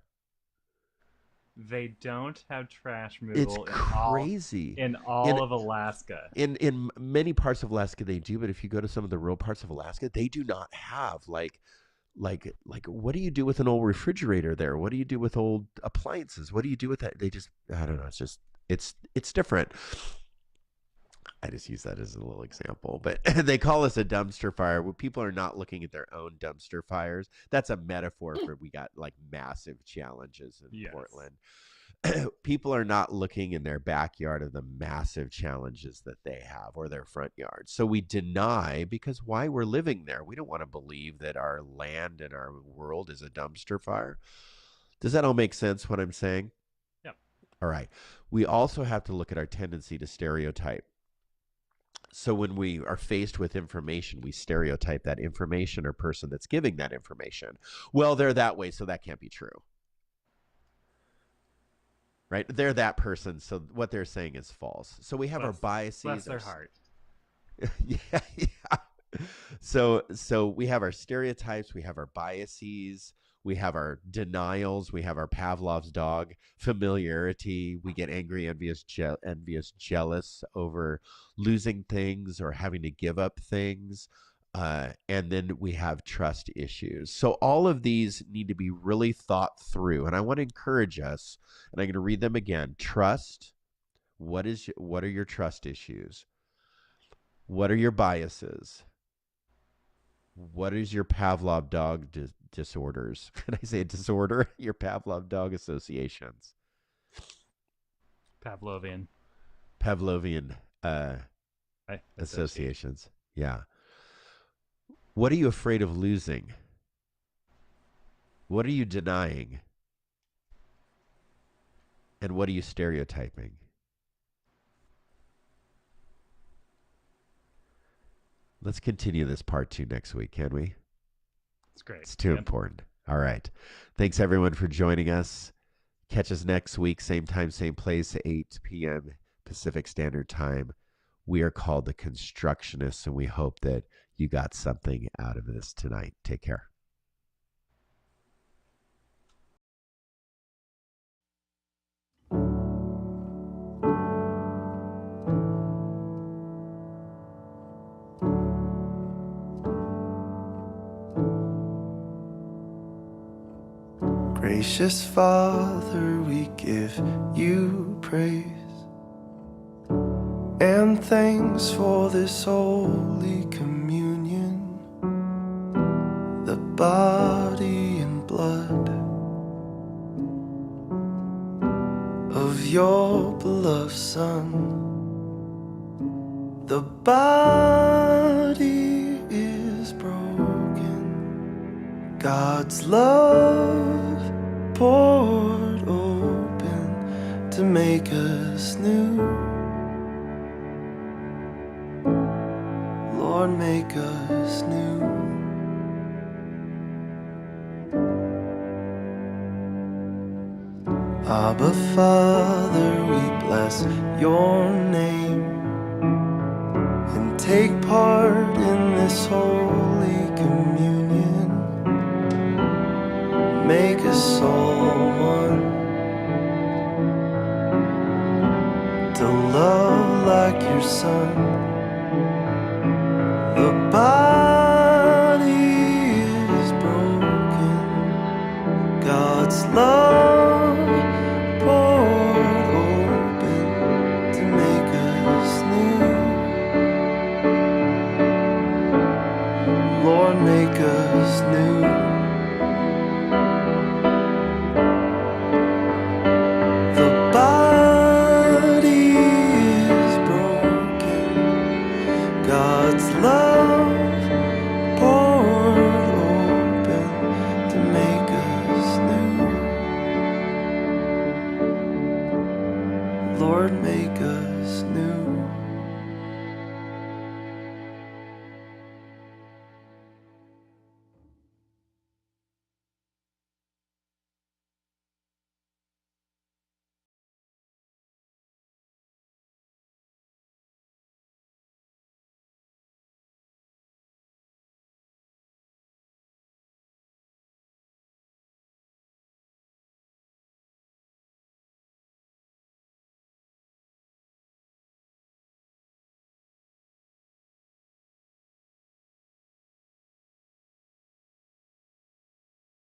They don't have trash It's removal crazy. in all of Alaska. In many parts of Alaska they do, but if you go to some of the rural parts of Alaska, they do not have like what do you do with an old refrigerator there? What do you do with old appliances? What do you do with that? They just I don't know. It's just it's different. I just use that as a little example, but they call us a dumpster fire. Where people are not looking at their own dumpster fires. That's a metaphor for we got like massive challenges in Yes. Portland. People are not looking in their backyard of the massive challenges that they have or their front yard. So we deny because why we're living there. We don't want to believe that our land and our world is a dumpster fire. Does that all make sense what I'm saying? Yeah. All right. We also have to look at our tendency to stereotype. So when we are faced with information, we stereotype that information or person that's giving that information. Well, they're that way, so that can't be true. Right? They're that person, so what they're saying is false. So we have our biases. Bless their heart. Yeah. So we have our stereotypes, we have our biases, we have our denials, we have our Pavlov's dog familiarity. We get angry, envious, jealous over losing things or having to give up things. And then we have trust issues. So all of these need to be really thought through. And I want to encourage us, and I'm going to read them again. Trust. What are your trust issues? What are your biases? What is your Pavlov dog disorders? Can I say a disorder? Your Pavlov dog associations. Pavlovian associations. Yeah. What are you afraid of losing? What are you denying? And what are you stereotyping? Let's continue this part 2 next week, can we? It's great. It's too important. All right. Thanks, everyone, for joining us. Catch us next week, same time, same place, 8 p.m. Pacific Standard Time. We are called the Constructionists, and we hope that you got something out of this tonight. Take care. Gracious Father, we give you praise and thanks for this holy communion, the body and blood of your beloved Son. The body is broken, God's love poured open to make us new. Lord, make us new. Abba, Father, we bless your name and take part in this holy communion. Make us all one, to love like your Son. The body is broken, God's love